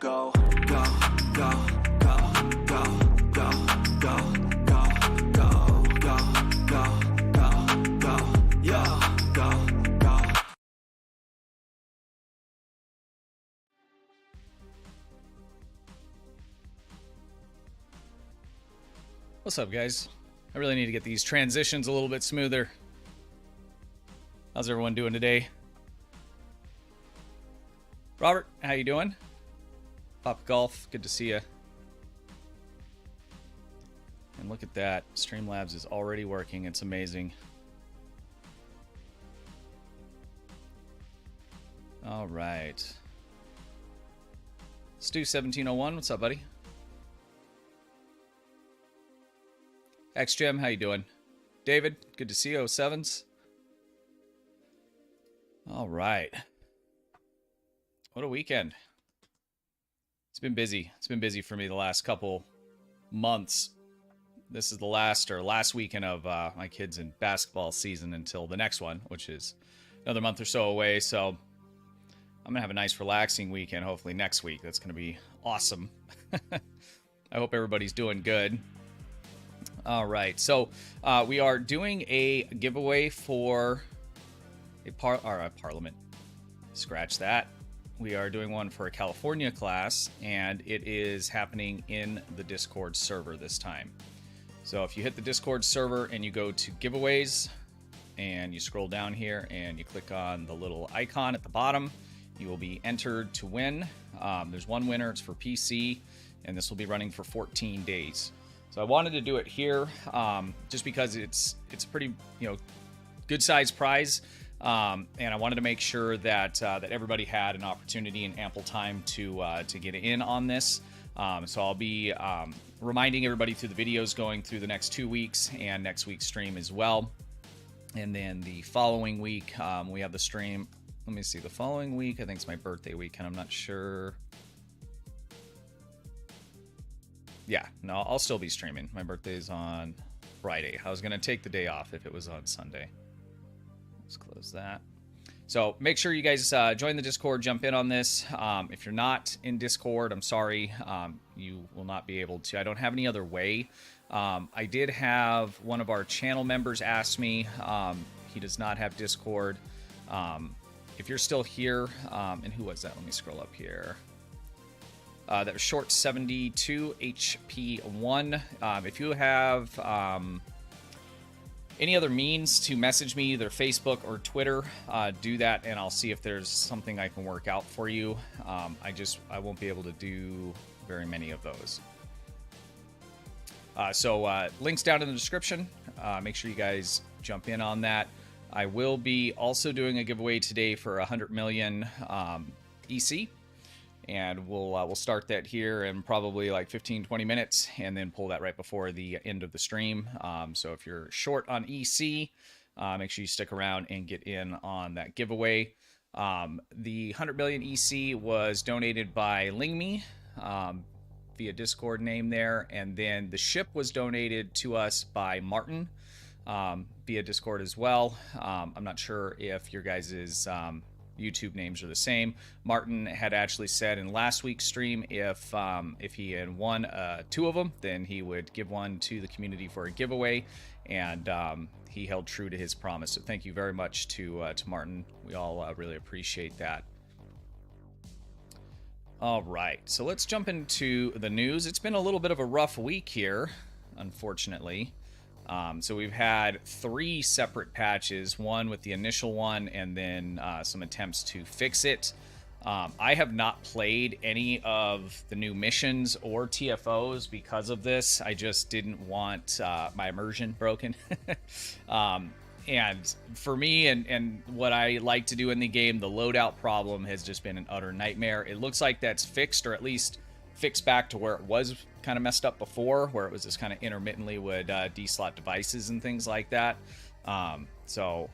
go, go, go, go, go, go, go, go, go, go, go, go, go, yo, go, go. What's up, guys? I really need to get these transitions a little bit smoother. How's everyone doing today? Robert, how you doing? Pop Golf, good to see you. And look at that. Streamlabs is already working. It's amazing. All right. Stu2001, what's up, buddy? XGem, how you doing? David, good to see you. 07s. All right. What a weekend. It's been busy. It's been busy for me the last couple months. This is the last weekend of my kids in basketball season until the next one, which is another month or so away. So I'm going to have a nice relaxing weekend, hopefully next week. That's going to be awesome. I hope everybody's doing good. All right. So we are doing a giveaway for a Parliament. Scratch that. We are doing one for a California class, and it is happening in the Discord server this time. So if you hit the Discord server and you go to giveaways and you scroll down here and you click on the little icon at the bottom, you will be entered to win. There's one winner. It's for PC, and this will be running for 14 days. So I wanted to do it here just because it's a pretty good sized prize, and I wanted to make sure that that everybody had an opportunity and ample time to get in on this. So I'll be reminding everybody through the videos going through the next 2 weeks and next week's stream as well. And then the following week, we have the stream. Let me see. The following week, I think it's my birthday week, and I'm not sure. Yeah, no, I'll still be streaming. My birthday's on Friday. I was going to take the day off if it was on Sunday. Let's close that. So make sure you guys join the Discord, jump in on this. If you're not in Discord, I'm sorry. You will not be able to. I don't have any other way. I did have one of our channel members ask me. He does not have Discord. If you're still here, and who was that? Let me scroll up here. That was Short 72 HP1. If you have any other means to message me, either Facebook or Twitter, do that, and I'll see if there's something I can work out for you. I won't be able to do very many of those. So links down in the description. Make sure you guys jump in on that. I will be also doing a giveaway today for 100 million EC. And we'll start that here in probably like 15-20 minutes, and then pull that right before the end of the stream. So if you're short on EC, make sure you stick around and get in on that giveaway. The 100 million EC was donated by Lingme via Discord name there, and then the ship was donated to us by Martin via Discord as well. I'm not sure if your guys's YouTube names are the same. Martin had actually said in last week's stream if he had won 2 of them, then he would give one to the community for a giveaway, and he held true to his promise. So thank you very much to Martin. We all really appreciate that. All right, so let's jump into the news. It's been a little bit of a rough week here, unfortunately. So we've had 3 separate patches, one with the initial one, and then some attempts to fix it. I have not played any of the new missions or TFOs because of this. I just didn't want my immersion broken. And for me and what I like to do in the game, the loadout problem has just been an utter nightmare. It looks like that's fixed, or at least fixed back to where it was kind of messed up before, where it was just kind of intermittently would deslot devices and things like that. So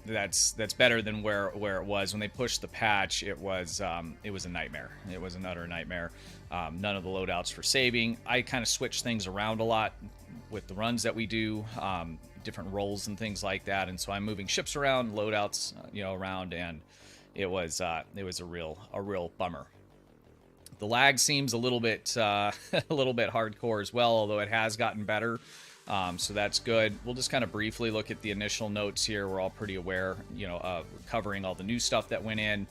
that's better than where it was when they pushed the patch. It was a nightmare. It was an utter nightmare. None of the loadouts for saving. I kind of switch things around a lot with the runs that we do, different roles and things like that. And so I'm moving ships around, loadouts, around, and it was a real bummer. The lag seems a little bit hardcore as well, although it has gotten better. So that's good. We'll just kind of briefly look at the initial notes here. We're all pretty aware, covering all the new stuff that went in.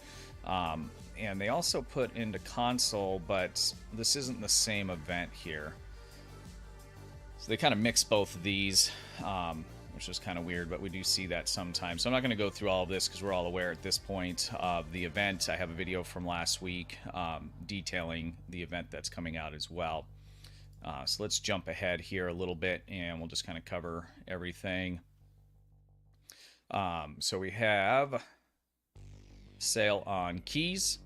And they also put into console, but this isn't the same event here. So they kind of mix both of these, which which is kind of weird, but we do see that sometimes. So I'm not going to go through all of this because we're all aware at this point of the event. I have a video from last week detailing the event that's coming out as well. So let's jump ahead here a little bit and we'll just kind of cover everything. So we have sale on keys,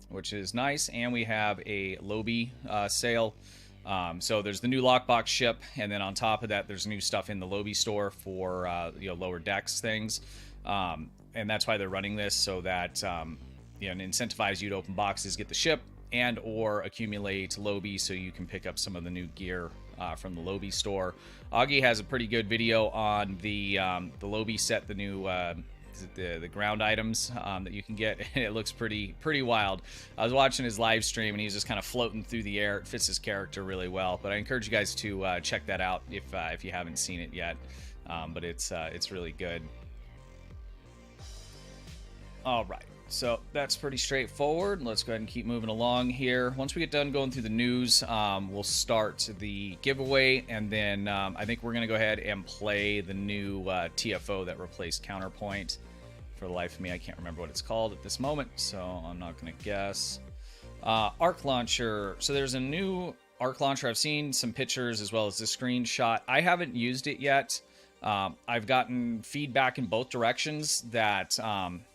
which is nice, and we have a Lobby sale. So there's the new lockbox ship, and then on top of that, there's new stuff in the Lobby store for lower decks things, and that's why they're running this, so that incentivize you to open boxes, get the ship, and or accumulate Lobby so you can pick up some of the new gear from the Lobby store. Augie has a pretty good video on the Lobby set, the new the ground items that you can get. It looks pretty wild. I was watching his live stream and he's just kind of floating through the air. It fits his character really well, but I encourage you guys to check that out if you haven't seen it yet. But it's really good. All right, so that's pretty straightforward. Let's go ahead and keep moving along here. Once we get done going through the news, we'll start the giveaway, and then I think we're going to go ahead and play the new TFO that replaced Counterpoint. For the life of me, I can't remember what it's called at this moment, so I'm not going to guess. Arc Launcher. So there's a new Arc Launcher. I've seen some pictures as well as this screenshot. I haven't used it yet. I've gotten feedback in both directions that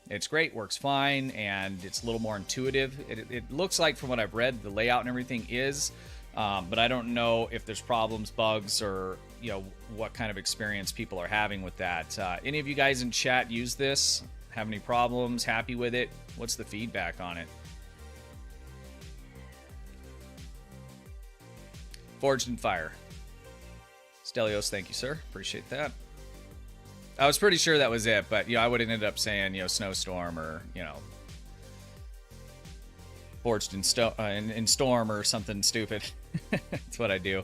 it's great, works fine, and it's a little more intuitive. It looks like, from what I've read, the layout and everything is, but I don't know if there's problems, bugs, or what kind of experience people are having with that. Any of you guys in chat use this? Have any problems? Happy with it? What's the feedback on it? Forged in Fire. Stelios, thank you, sir. Appreciate that. I was pretty sure that was it, but I would have ended up saying Snowstorm or Forged in Storm or something stupid. That's what I do.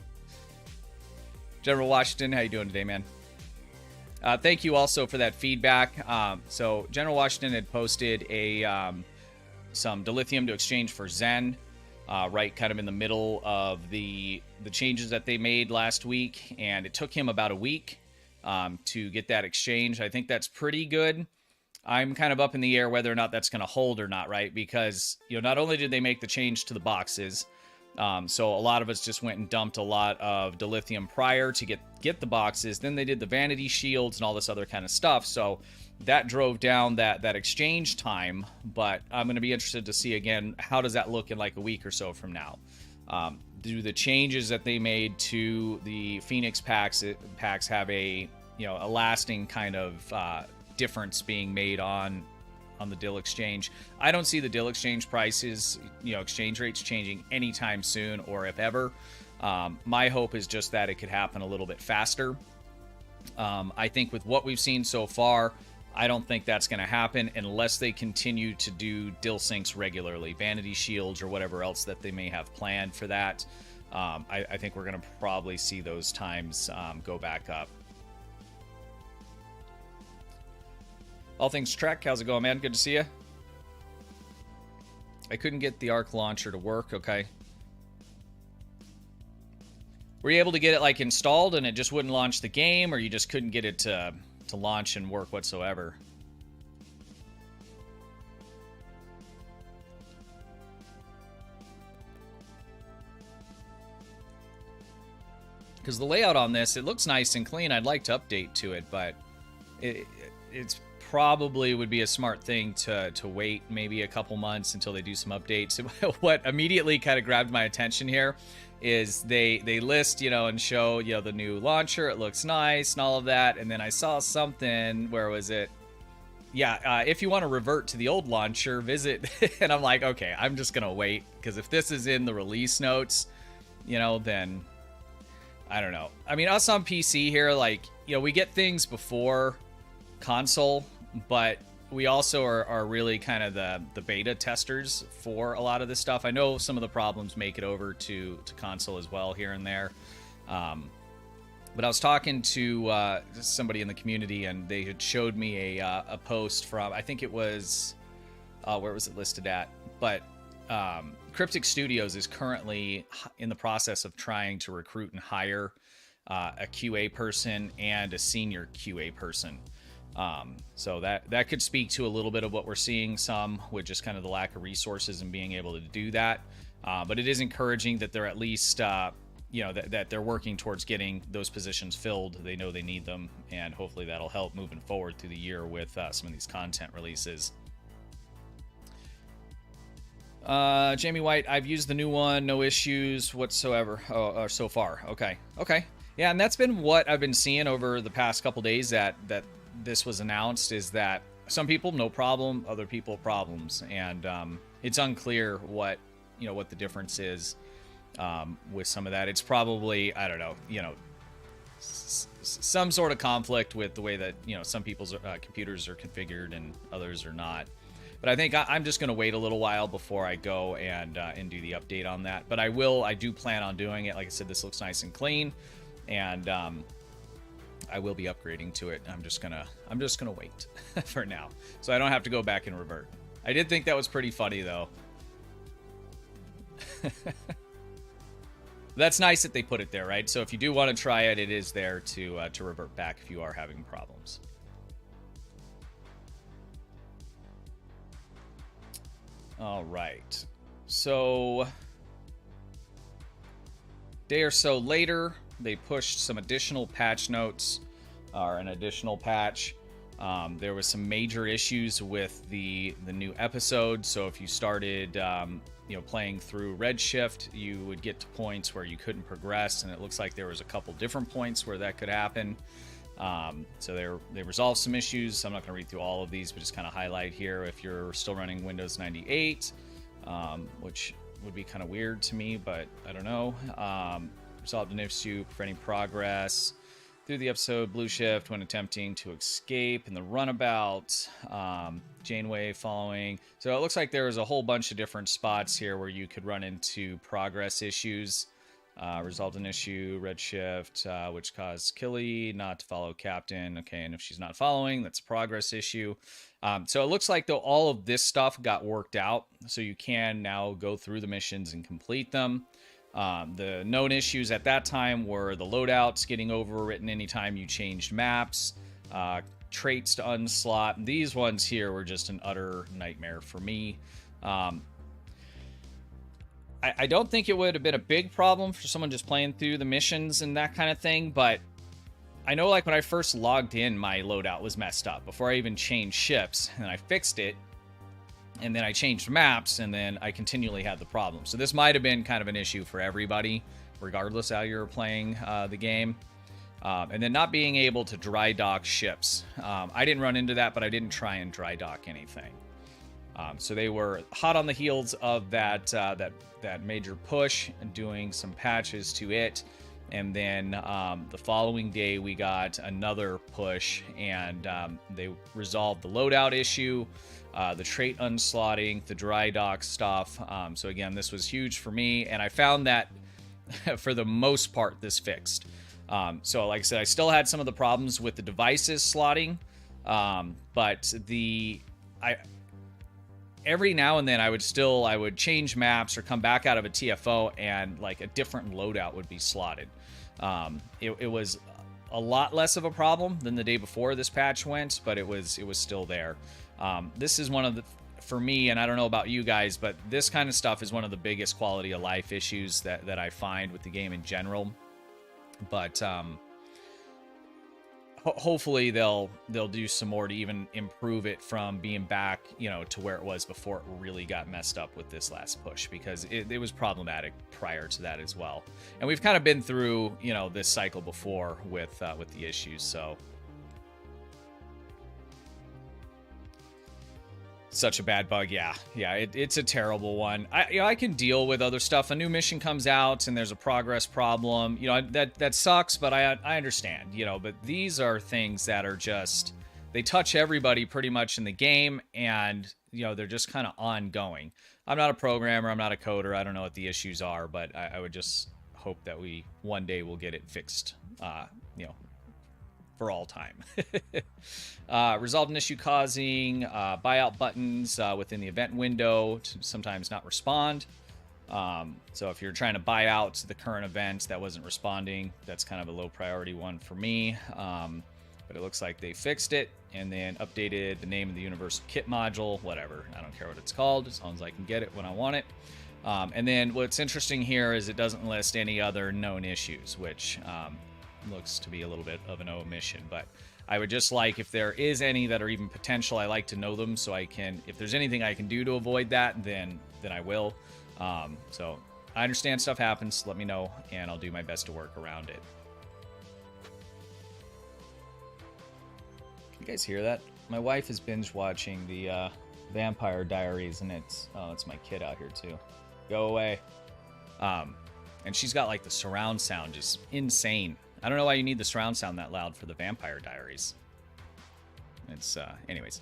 General Washington, how you doing today, man? Thank you also for that feedback. So General Washington had posted some dilithium to exchange for Zen, right kind of in the middle of the changes that they made last week, and it took him about a week to get that exchange. I think that's pretty good. I'm kind of up in the air whether or not that's going to hold or not, right? Because not only did they make the change to the boxes, so a lot of us just went and dumped a lot of dilithium prior to get the boxes. Then they did the vanity shields and all this other kind of stuff. So that drove down that exchange time. But I'm going to be interested to see again, how does that look in like a week or so from now? Do the changes that they made to the Phoenix packs have a lasting kind of difference being made on the DIL exchange? I don't see the DIL exchange prices, exchange rates changing anytime soon, or if ever. My hope is just that it could happen a little bit faster. I think with what we've seen so far, I don't think that's going to happen unless they continue to do DIL syncs regularly, vanity shields or whatever else that they may have planned for that. I think we're going to probably see those times go back up. All Things Trek, how's it going, man? Good to see you. I couldn't get the Arc Launcher to work, okay. Were you able to get it like installed and it just wouldn't launch the game, or you just couldn't get it to launch and work whatsoever? Because the layout on this, it looks nice and clean. I'd like to update to it, but it's probably would be a smart thing to wait maybe a couple months until they do some updates. What immediately kind of grabbed my attention here is they list, and show, the new launcher. It looks nice and all of that. And then I saw something, where was it? Yeah, if you want to revert to the old launcher, visit. And I'm like, okay, I'm just going to wait, because if this is in the release notes, then I don't know. I mean, us on PC here, like, we get things before console, but we also are really kind of the beta testers for a lot of this stuff. I know some of the problems make it over to console as well here and there. But I was talking to somebody in the community, and they had showed me a post from, I think it was, where was it listed at? But Cryptic Studios is currently in the process of trying to recruit and hire a QA person and a senior QA person. So that could speak to a little bit of what we're seeing, some with just kind of the lack of resources and being able to do that. But it is encouraging that they're at least, that they're working towards getting those positions filled. They know they need them, and hopefully that'll help moving forward through the year with some of these content releases. Jamie White, I've used the new one, no issues whatsoever. So far. Okay. Yeah, and that's been what I've been seeing over the past couple days that this was announced, is that some people no problem, other people problems, and it's unclear what the difference is with some of that. It's probably, I don't know, some sort of conflict with the way that some people's computers are configured and others are not. But I think I'm just going to wait a little while before I go and do the update on that. But I do plan on doing it. Like I said, this looks nice and clean, and I will be upgrading to it. I'm just gonna wait for now, so I don't have to go back and revert. I did think that was pretty funny though. That's nice that they put it there, right? So if you do want to try it, it is there to revert back if you are having problems. All right, so day or so later, they pushed some additional patch notes, or an additional patch. There was some major issues with the new episode. So if you started, playing through Redshift, you would get to points where you couldn't progress, and it looks like there was a couple different points where that could happen. So they resolved some issues. I'm not going to read through all of these, but just kind of highlight here. If you're still running Windows 98, which would be kind of weird to me, but I don't know. Resolved an issue preventing progress through the episode Blue Shift when attempting to escape in the runabout. Janeway following. So it looks like there was a whole bunch of different spots here where you could run into progress issues. Resolved an issue, Redshift, which caused Killy not to follow Captain. Okay, and if she's not following, that's a progress issue. So it looks like though all of this stuff got worked out, so you can now go through the missions and complete them. The known issues at that time were the loadouts getting overwritten anytime you changed maps, traits to unslot. These ones here were just an utter nightmare for me. I don't think it would have been a big problem for someone just playing through the missions and that kind of thing, but I know like when I first logged in, my loadout was messed up before I even changed ships, and I fixed it, and then I changed maps, and then I continually had the problem. So this might have been kind of an issue for everybody, regardless how you're playing the game. And then not being able to dry dock ships. I didn't run into that, but I didn't try and dry dock anything. So they were hot on the heels of that major push and doing some patches to it. And then the following day, we got another push, and they resolved the loadout issue, the trait unslotting, the dry dock stuff. So again, this was huge for me, and I found that for the most part, this fixed. So like I said, I still had some of the problems with the devices slotting, but every now and then I would change maps or come back out of a TFO, and like a different loadout would be slotted. It was a lot less of a problem than the day before this patch went, but it was still there. This is one of the, for me, and I don't know about you guys, but this kind of stuff is one of the biggest quality of life issues that I find with the game in general. But hopefully they'll do some more to even improve it from being back, to where it was before it really got messed up with this last push, because it was problematic prior to that as well. And we've kind of been through, this cycle before with the issues, so. Such a bad bug, yeah, it's a terrible one. I can deal with other stuff. A new mission comes out and there's a progress problem, that sucks, but I understand, but these are things that are just, they touch everybody pretty much in the game, and they're just kind of ongoing. I'm not a programmer, I'm not a coder, I don't know what the issues are, but I would just hope that we one day will get it fixed, for all time. Resolved an issue causing buyout buttons within the event window to sometimes not respond. So if you're trying to buy out the current event that wasn't responding, that's kind of a low priority one for me. But it looks like they fixed it and then updated the name of the Universal Kit module, whatever. I don't care what it's called, as long as I can get it when I want it. And then what's interesting here is it doesn't list any other known issues, which looks to be a little bit of an omission. But I would just like, if there is any that are even potential, I like to know them so I can, if there's anything I can do to avoid that, then I will. So I understand stuff happens. Let me know, and I'll do my best to work around it. Can you guys hear that? My wife is binge watching the Vampire Diaries, and it's my kid out here too. Go away. And she's got like the surround sound just insane. I don't know why you need the surround sound that loud for the Vampire Diaries. It's anyways,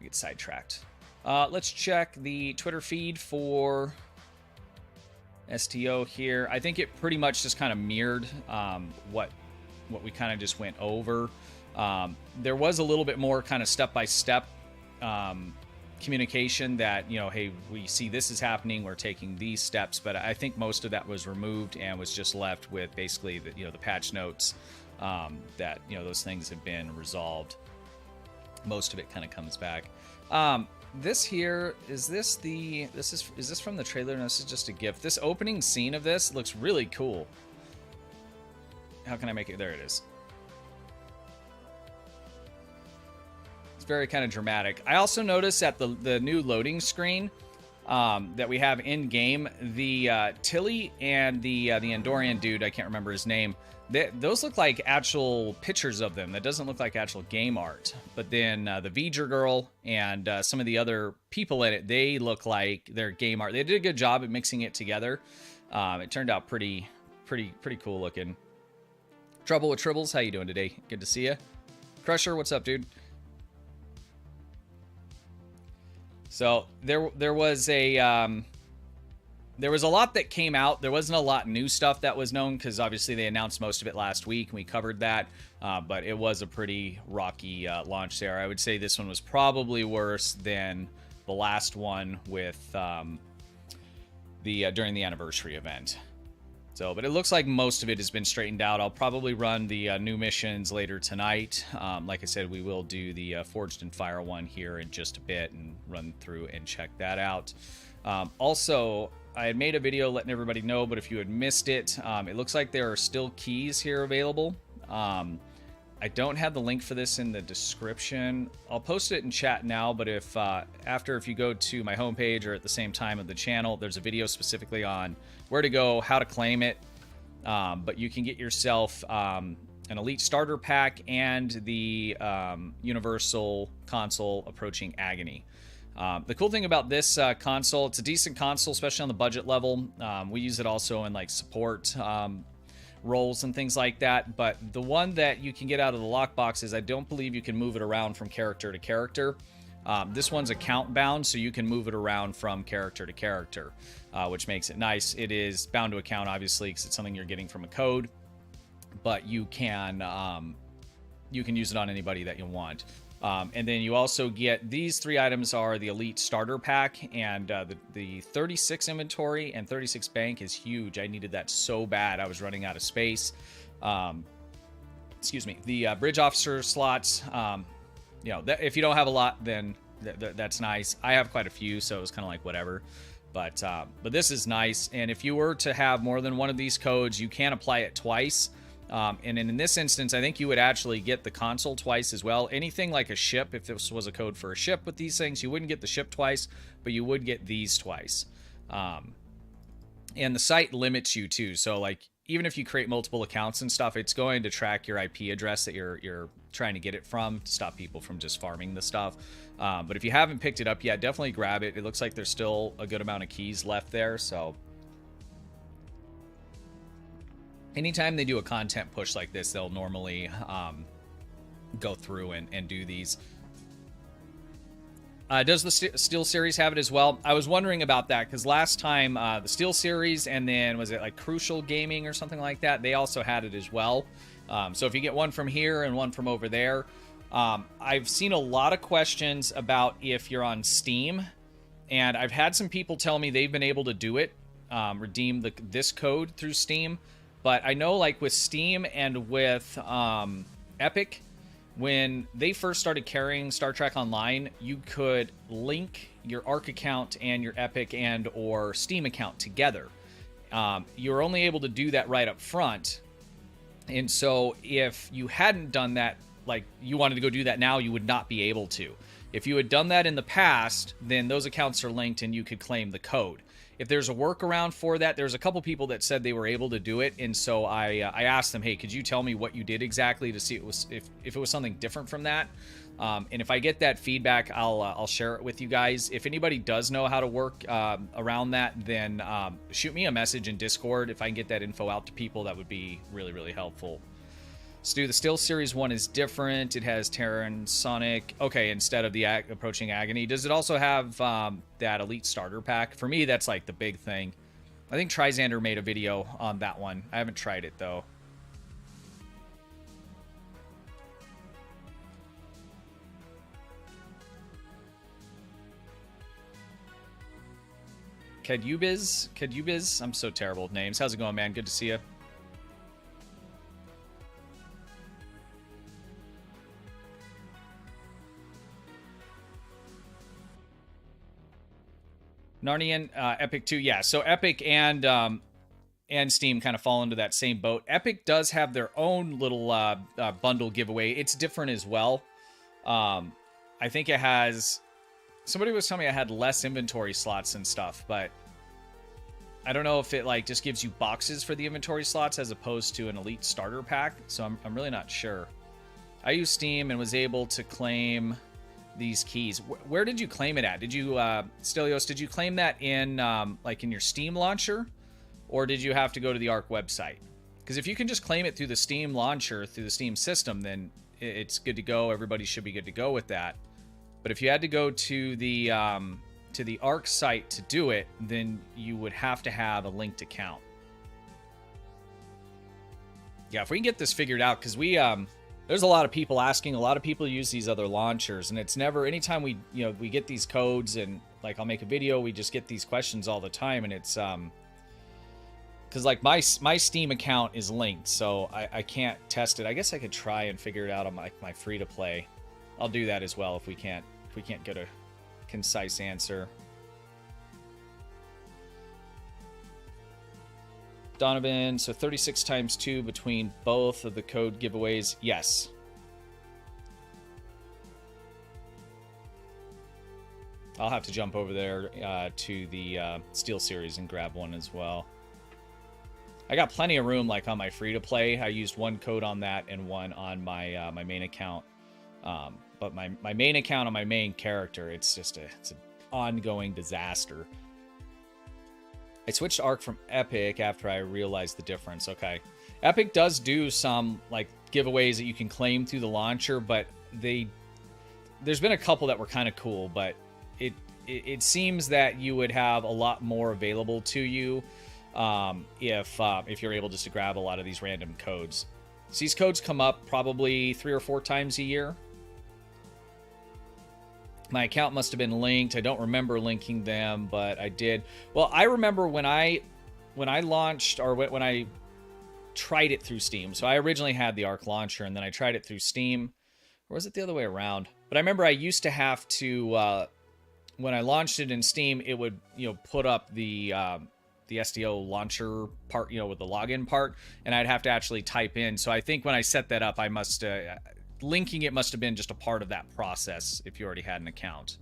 we get sidetracked. Let's check the Twitter feed for STO here. I think it pretty much just kind of mirrored what we kind of just went over. There was a little bit more kind of step-by-step communication that, you know, hey, we see this is happening, we're taking these steps, but I think most of that was removed and was just left with basically the, you know, the patch notes that, you know, those things have been resolved. Most of it kind of comes back. This here, is this from the trailer? No, this is just a GIF. This opening scene of this looks really cool. How can I make it? There it is. It's very kind of dramatic. I also noticed at the new loading screen that we have in game, the Tilly and the Andorian dude, I can't remember his name. Those look like actual pictures of them. That doesn't look like actual game art. But then the V'ger girl and some of the other people in it, they look like they're game art. They did a good job at mixing it together. It turned out pretty cool looking. Trouble with Tribbles, how you doing today? Good to see you. Crusher, what's up, dude? So there was a lot that came out. There wasn't a lot new stuff that was known because obviously they announced most of it last week and we covered that. But it was a pretty rocky launch there. I would say this one was probably worse than the last one with during the anniversary event. So, but it looks like most of it has been straightened out. I'll probably run the new missions later tonight. Like I said, we will do the Forged in Fire one here in just a bit and run through and check that out. Also, I had made a video letting everybody know, but if you had missed it, it looks like there are still keys here available. I don't have the link for this in the description. I'll post it in chat now, but if you go to my homepage or at the same time of the channel, there's a video specifically on where to go, how to claim it. But you can get yourself an Elite Starter Pack and the Universal Console Approaching Agony. The cool thing about this console, it's a decent console, especially on the budget level. We use it also in like support roles and things like that, but the one that you can get out of the lockbox is I don't believe you can move it around from character to character. This one's account bound, so you can move it around from character to character, which makes it nice. It is bound to account, obviously, because it's something you're getting from a code, but you can use it on anybody that you want. And then you also get these three items are the Elite Starter Pack, and the 36 inventory and 36 bank is huge. I needed that so bad. I was running out of space. Excuse me. The bridge officer slots, you know, if you don't have a lot, then that's nice. I have quite a few, so it was kind of like whatever. But this is nice. And if you were to have more than one of these codes, you can apply it twice. And in this instance, I think you would actually get the console twice as well. Anything like a ship, if this was a code for a ship with these things, you wouldn't get the ship twice, but you would get these twice. And the site limits you too. So like, even if you create multiple accounts and stuff, it's going to track your IP address that you're trying to get it from to stop people from just farming the stuff. But if you haven't picked it up yet, definitely grab it. It looks like there's still a good amount of keys left there, so anytime they do a content push like this, they'll normally go through and do these. Does the Steel series have it as well? I was wondering about that because last time the Steel series and then was it like Crucial Gaming or something like that? They also had it as well. So if you get one from here and one from over there, I've seen a lot of questions about if you're on Steam, and I've had some people tell me they've been able to do it. redeem this code through Steam, but I know like with Steam and with Epic, when they first started carrying Star Trek Online, you could link your Arc account and your Epic and or Steam account together. You were only able to do that right up front. And so if you hadn't done that, like you wanted to go do that now, you would not be able to. If you had done that in the past, then those accounts are linked and you could claim the code. If there's a workaround for that, there's a couple people that said they were able to do it, and so I asked them, hey, could you tell me what you did exactly to see if it was something different from that? And if I get that feedback, I'll share it with you guys. If anybody does know how to work around that, then shoot me a message in Discord. If I can get that info out to people, that would be really, really helpful. Stu, the Steel Series 1 is different. It has Terran Sonic. Okay, instead of the Approaching Agony. Does it also have that Elite Starter Pack? For me, that's like the big thing. I think Trizander made a video on that one. I haven't tried it, though. Kedubiz? I'm so terrible with names. How's it going, man? Good to see you. Narnian, Epic 2, yeah. So Epic and Steam kind of fall into that same boat. Epic does have their own little bundle giveaway. It's different as well. I think it has... Somebody was telling me I had less inventory slots and stuff, but I don't know if it like just gives you boxes for the inventory slots as opposed to an Elite Starter Pack. So I'm really not sure. I used Steam and was able to claim these keys. Where did you claim it at? Did you Stelios, did you claim that in like in your Steam launcher, or did you have to go to the Arc website? Because if you can just claim it through the Steam launcher, through the Steam system, then it's good to go. Everybody should be good to go with that. But if you had to go to the Arc site to do it, then you would have to have a linked account. Yeah, if we can get this figured out, because we there's a lot of people asking. A lot of people use these other launchers, and it's never, anytime we get these codes and like I'll make a video, we just get these questions all the time, and it's because like my Steam account is linked, so I can't test it. I guess I could try and figure it out on my free to play. I'll do that as well if we can't get a concise answer. Donovan, so 36 times 2 between both of the code giveaways. Yes. I'll have to jump over there to the Steel Series and grab one as well. I got plenty of room like on my free-to-play. I used one code on that and one on my my main account. But my main account on my main character, it's an ongoing disaster. I switched Arc from Epic after I realized the difference. Okay. Epic does do some like giveaways that you can claim through the launcher, but there's been a couple that were kind of cool, but it seems that you would have a lot more available to you if you're able just to grab a lot of these random codes. So these codes come up probably 3 or 4 times a year. My account must have been linked. I don't remember linking them, but I did. Well, I remember when I launched, or when I tried it through Steam. So I originally had the Arc launcher, and then I tried it through Steam. Or was it the other way around? But I remember I used to have to, when I launched it in Steam, it would put up the SDO launcher part, with the login part, and I'd have to actually type in. So I think when I set that up, I must... linking it must have been just a part of that process if you already had an account.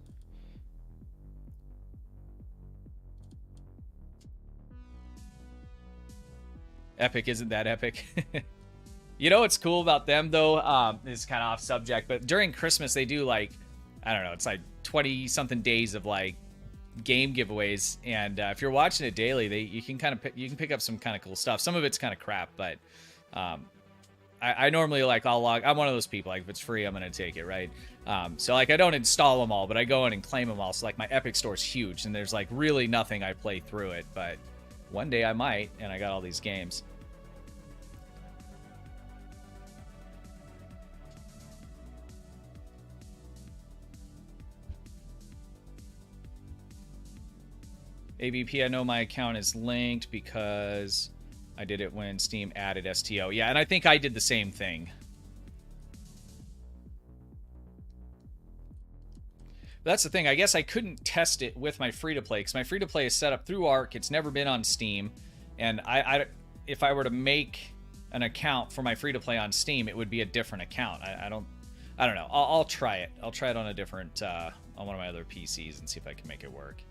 Epic isn't that epic. You know what's cool about them though? This is kind of off subject, but during Christmas they do like, I don't know, it's like 20 something days of like game giveaways, and if you're watching it daily, you can pick up some kind of cool stuff. Some of it's kind of crap, but I normally like I'll log. I'm one of those people, like if it's free, I'm gonna take it, right? So like I don't install them all, but I go in and claim them all. So like my Epic store is huge, and there's like really nothing I play through it, but one day I might, and I got all these games. AVP, I know my account is linked because I did it when Steam added STO. Yeah, and I think I did the same thing. But that's the thing. I guess I couldn't test it with my free-to-play because my free-to-play is set up through Arc. It's never been on Steam. And if I were to make an account for my free-to-play on Steam, it would be a different account. I don't know. I'll try it. I'll try it on a different, on one of my other PCs and see if I can make it work.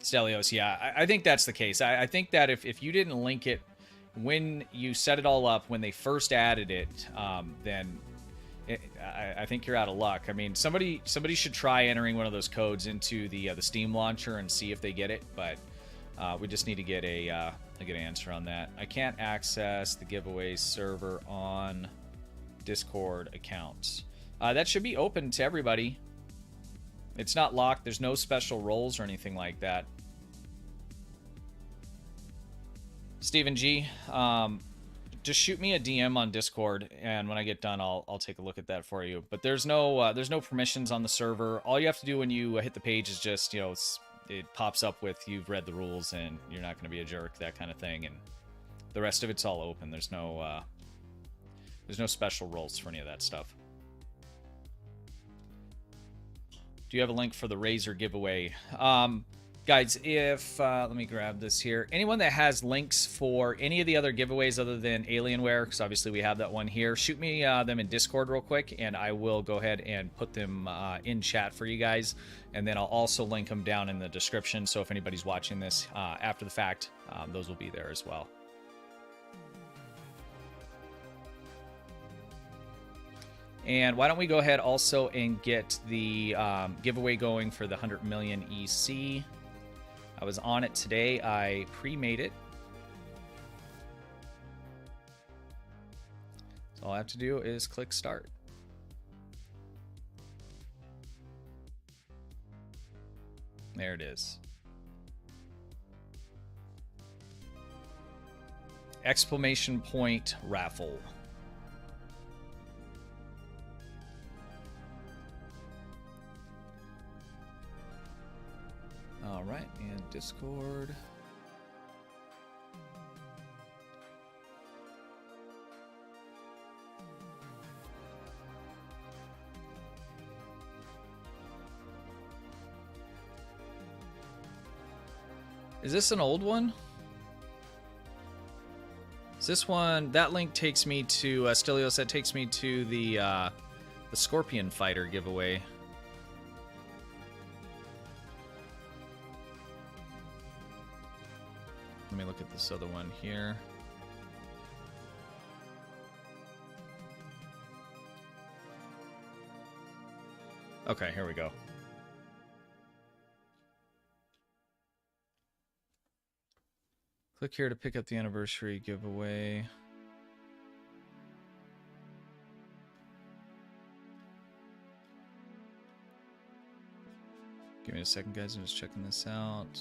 Stelios, yeah, I think that's the case. I think that if you didn't link it when you set it all up, when they first added it, then I think you're out of luck. I mean, somebody should try entering one of those codes into the Steam launcher and see if they get it, but we just need to get a good answer on that. I can't access the giveaway server on Discord accounts. That should be open to everybody. It's not locked. There's no special roles or anything like that. Stephen G, just shoot me a DM on Discord, and when I get done, I'll take a look at that for you. But there's no permissions on the server. All you have to do when you hit the page is just, you know, it pops up with you've read the rules and you're not going to be a jerk, that kind of thing, and the rest of it's all open. There's no special roles for any of that stuff. Do you have a link for the Razer giveaway? Guys, if, let me grab this here. Anyone that has links for any of the other giveaways other than Alienware, because obviously we have that one here, shoot me them in Discord real quick, and I will go ahead and put them in chat for you guys. And then I'll also link them down in the description, so if anybody's watching this after the fact, those will be there as well. And why don't we go ahead also and get the giveaway going for the 100 million EC. I was on it today. I pre-made it. So all I have to do is click start. There it is. Exclamation point raffle. All right, and Discord. Is this an old one? Is this one? That link takes me to Stelios. That takes me to the Scorpion Fighter giveaway. Let me look at this other one here. Okay, here we go. Click here to pick up the anniversary giveaway. Give me a second, guys. I'm just checking this out.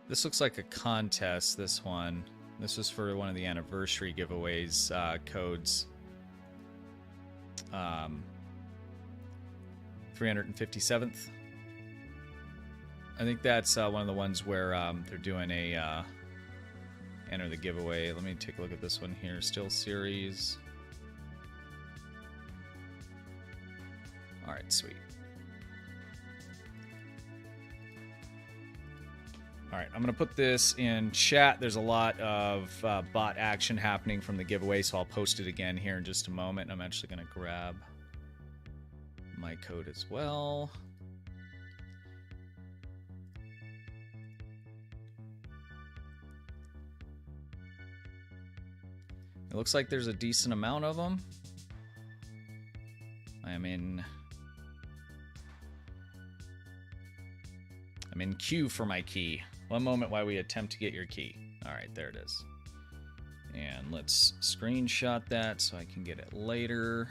This looks like a contest, this one. This was for one of the anniversary giveaways codes. 357th. I think that's one of the ones where they're doing a enter the giveaway. Let me take a look at this one here. Still series. All right, sweet. All right, I'm going to put this in chat. There's a lot of bot action happening from the giveaway, so I'll post it again here in just a moment. I'm actually going to grab my code as well. It looks like there's a decent amount of them. I'm in queue for my key. One moment while we attempt to get your key. All right, there it is. And let's screenshot that so I can get it later.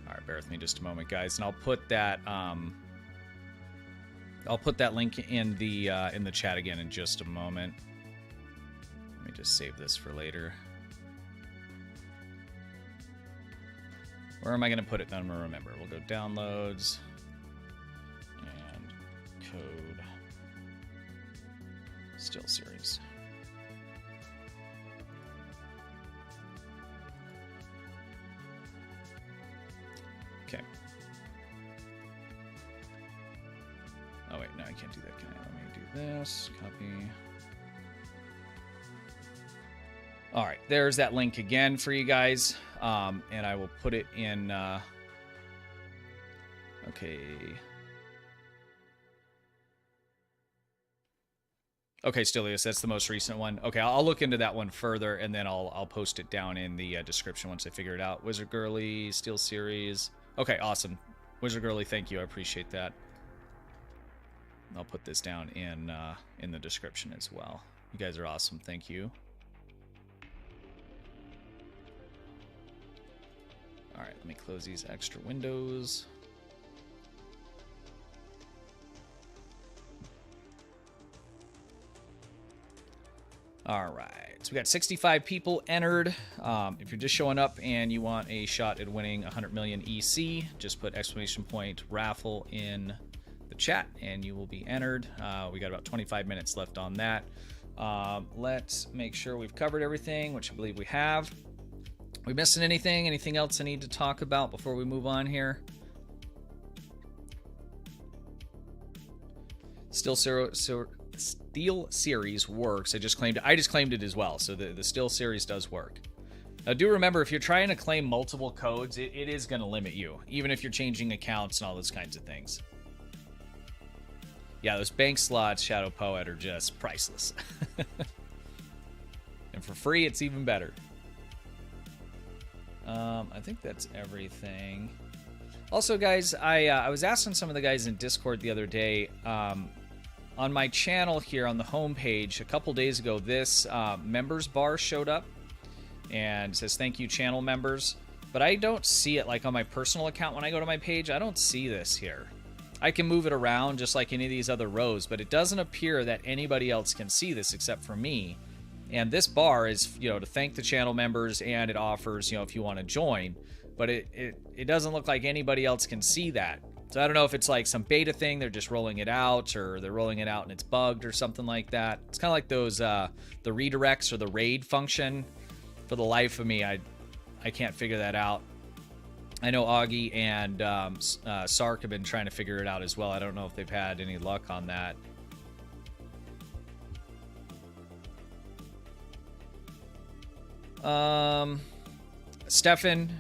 All right, bear with me just a moment, guys, and I'll put that link in the chat again in just a moment. Let me just save this for later. Where am I going to put it? None of remember. We'll go downloads and code still series. Okay. Oh wait, no, I can't do that. Can I? Let me do this. Copy. All right, there's that link again for you guys, and I will put it in. Okay. Okay, Stilius, that's the most recent one. Okay, I'll look into that one further, and then I'll post it down in the description once I figure it out. Wizard Girly, Steel Series. Okay, awesome. Wizard Girly, thank you. I appreciate that. I'll put this down in the description as well. You guys are awesome. Thank you. All right, let me close these extra windows. All right, so we got 65 people entered. If you're just showing up and you want a shot at winning 100 million EC, just put exclamation point raffle in the chat and you will be entered. We got about 25 minutes left on that. Let's make sure we've covered everything, which I believe we have. We missing anything? Anything else I need to talk about before we move on here? Steel Series works. I just claimed it as well. So the Steel Series does work. Now do remember, if you're trying to claim multiple codes, it is going to limit you, even if you're changing accounts and all those kinds of things. Yeah, those bank slots, Shadow Poet, are just priceless. And for free, it's even better. I think that's everything. Also, guys, I was asking some of the guys in Discord the other day, on my channel here on the homepage, a couple days ago, this members bar showed up and it says thank you channel members, but I don't see it like on my personal account. When I go to my page, I don't see this here. I can move it around just like any of these other rows, but it doesn't appear that anybody else can see this except for me. And this bar is, to thank the channel members, and it offers, if you want to join, but it doesn't look like anybody else can see that. So I don't know if it's like some beta thing, they're just rolling it out, or they're rolling it out and it's bugged or something like that. It's kind of like those, the redirects or the raid function. For the life of me, I can't figure that out. I know Augie and Sark have been trying to figure it out as well. I don't know if they've had any luck on that. Stefan,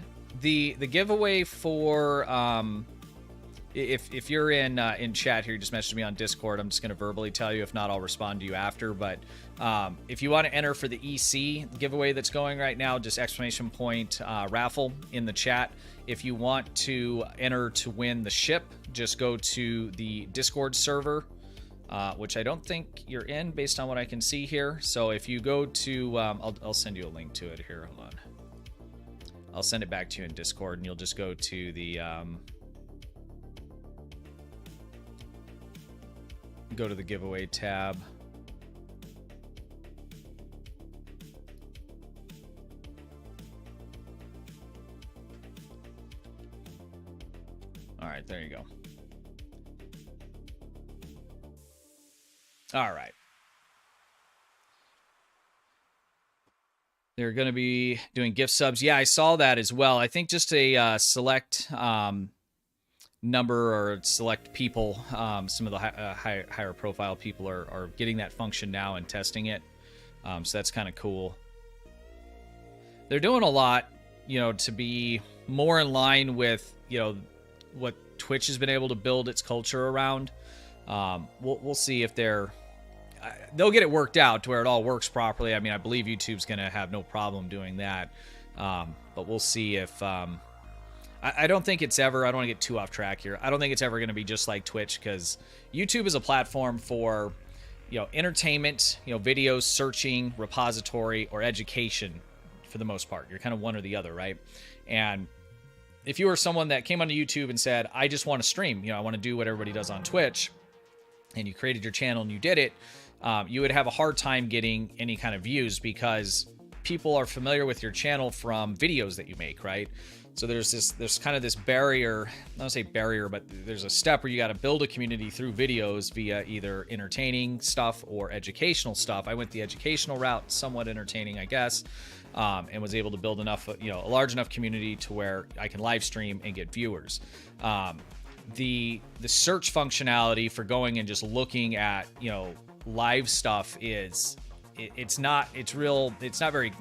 the giveaway for if you're in chat here, just message me on Discord. I'm just going to verbally tell you. If not, I'll respond to you after. But if you want to enter for the EC giveaway that's going right now, just exclamation point raffle in the chat. If you want to enter to win the ship, just go to the Discord server, which I don't think you're in based on what I can see here. So if you go to, I'll send you a link to it here. Hold on. I'll send it back to you in Discord, and you'll just go to the giveaway tab. All right, there you go. All right. They're going to be doing gift subs. Yeah, I saw that as well. I think just a select number or select people, some of the higher profile people are getting that function now and testing it. So that's kind of cool. They're doing a lot, to be more in line with, what Twitch has been able to build its culture around. We'll see if they'll get it worked out to where it all works properly. I mean, I believe YouTube's going to have no problem doing that. But we'll see if... I don't think it's ever... I don't want to get too off track here. I don't think it's ever going to be just like Twitch, because YouTube is a platform for, entertainment, videos, searching, repository, or education for the most part. You're kind of one or the other, right? And if you were someone that came onto YouTube and said, I just want to stream, I want to do what everybody does on Twitch, and you created your channel and you did it, you would have a hard time getting any kind of views, because people are familiar with your channel from videos that you make, right? So there's kind of this barrier, I don't say barrier, but there's a step where you got to build a community through videos via either entertaining stuff or educational stuff. I went the educational route, somewhat entertaining, I guess, and was able to build enough, a large enough community to where I can live stream and get viewers. The search functionality for going and just looking at, live stuff it's not very,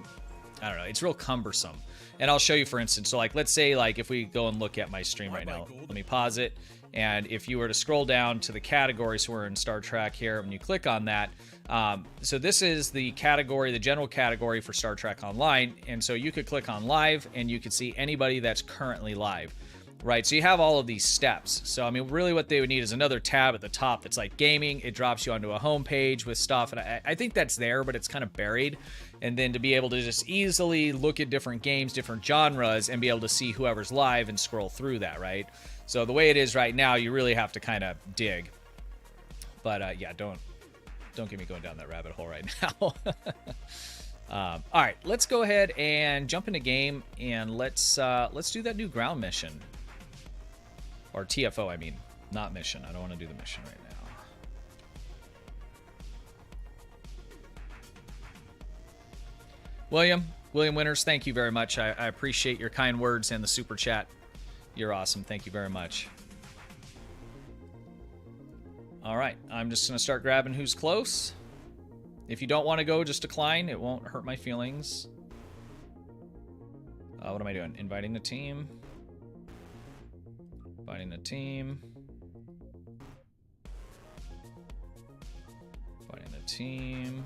I don't know, it's real cumbersome. And I'll show you, for instance, so like, let's say like if we go and look at my stream right now, let me pause it. And if you were to scroll down to the categories, so we're in Star Trek here, when you click on that, so this is the category, the general category for Star Trek Online. And so you could click on live and you could see anybody that's currently live, right? So you have all of these steps. So, I mean, really what they would need is another tab at the top that's like gaming. It drops you onto a home page with stuff. And I think that's there, but it's kind of buried. And then to be able to just easily look at different games, different genres, and be able to see whoever's live and scroll through that, right? So the way it is right now, you really have to kind of dig. But yeah, don't get me going down that rabbit hole right now. All right, let's go ahead and jump into game, and let's do that new ground mission. Or TFO, I mean, not mission. I don't want to do the mission right now. William Winters, thank you very much. I appreciate your kind words and the super chat. You're awesome. Thank you very much. All right, I'm just going to start grabbing who's close. If you don't want to go, just decline. It won't hurt my feelings. What am I doing? Inviting the team. Inviting the team. Inviting the team.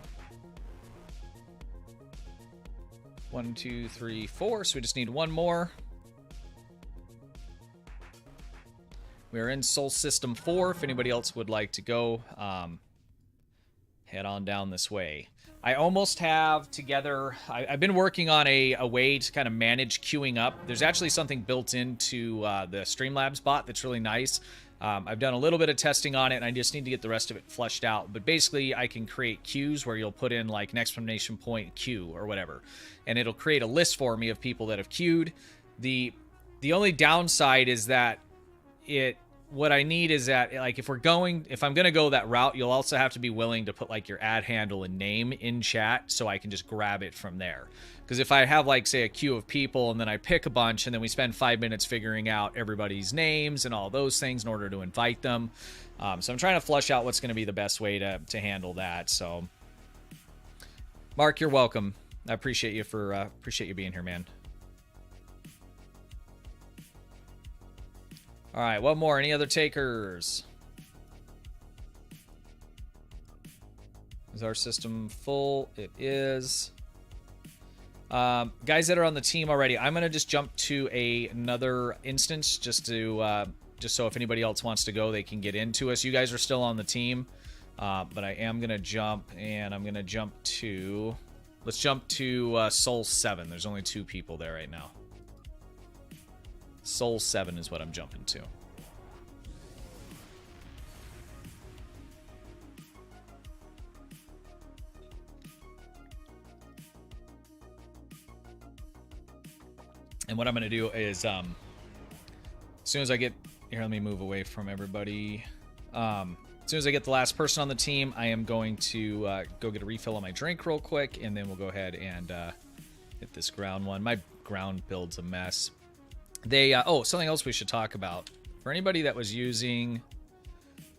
1, 2, 3, 4. So we just need one more. We are in Sol System 4. If anybody else would like to go, head on down this way. I almost have together... I've been working on a way to kind of manage queuing up. There's actually something built into the Streamlabs bot that's really nice. I've done a little bit of testing on it, and I just need to get the rest of it fleshed out. But basically, I can create queues where you'll put in like an exclamation point queue or whatever, and it'll create a list for me of people that have queued. The only downside is that what I need is that, like, if I'm going to go that route, you'll also have to be willing to put like your ad handle and name in chat so I can just grab it from there. Because if I have, like, say, a queue of people and then I pick a bunch and then we spend 5 minutes figuring out everybody's names and all those things in order to invite them. So I'm trying to flush out what's going to be the best way to handle that. So, Mark, you're welcome. I appreciate you being here, man. All right, one more. Any other takers? Is our system full? It is. Guys that are on the team already, I'm gonna just jump to another instance just so if anybody else wants to go, they can get into us. You guys are still on the team, but I am gonna jump, and I'm gonna jump to. Let's jump to Sol 7. There's only 2 people there right now. Sol 7 is what I'm jumping to. And what I'm going to do is, as soon as I get... Here, let me move away from everybody. As soon as I get the last person on the team, I am going to go get a refill on my drink real quick, and then we'll go ahead and hit this ground one. My ground build's a mess. Something else we should talk about. For anybody that was using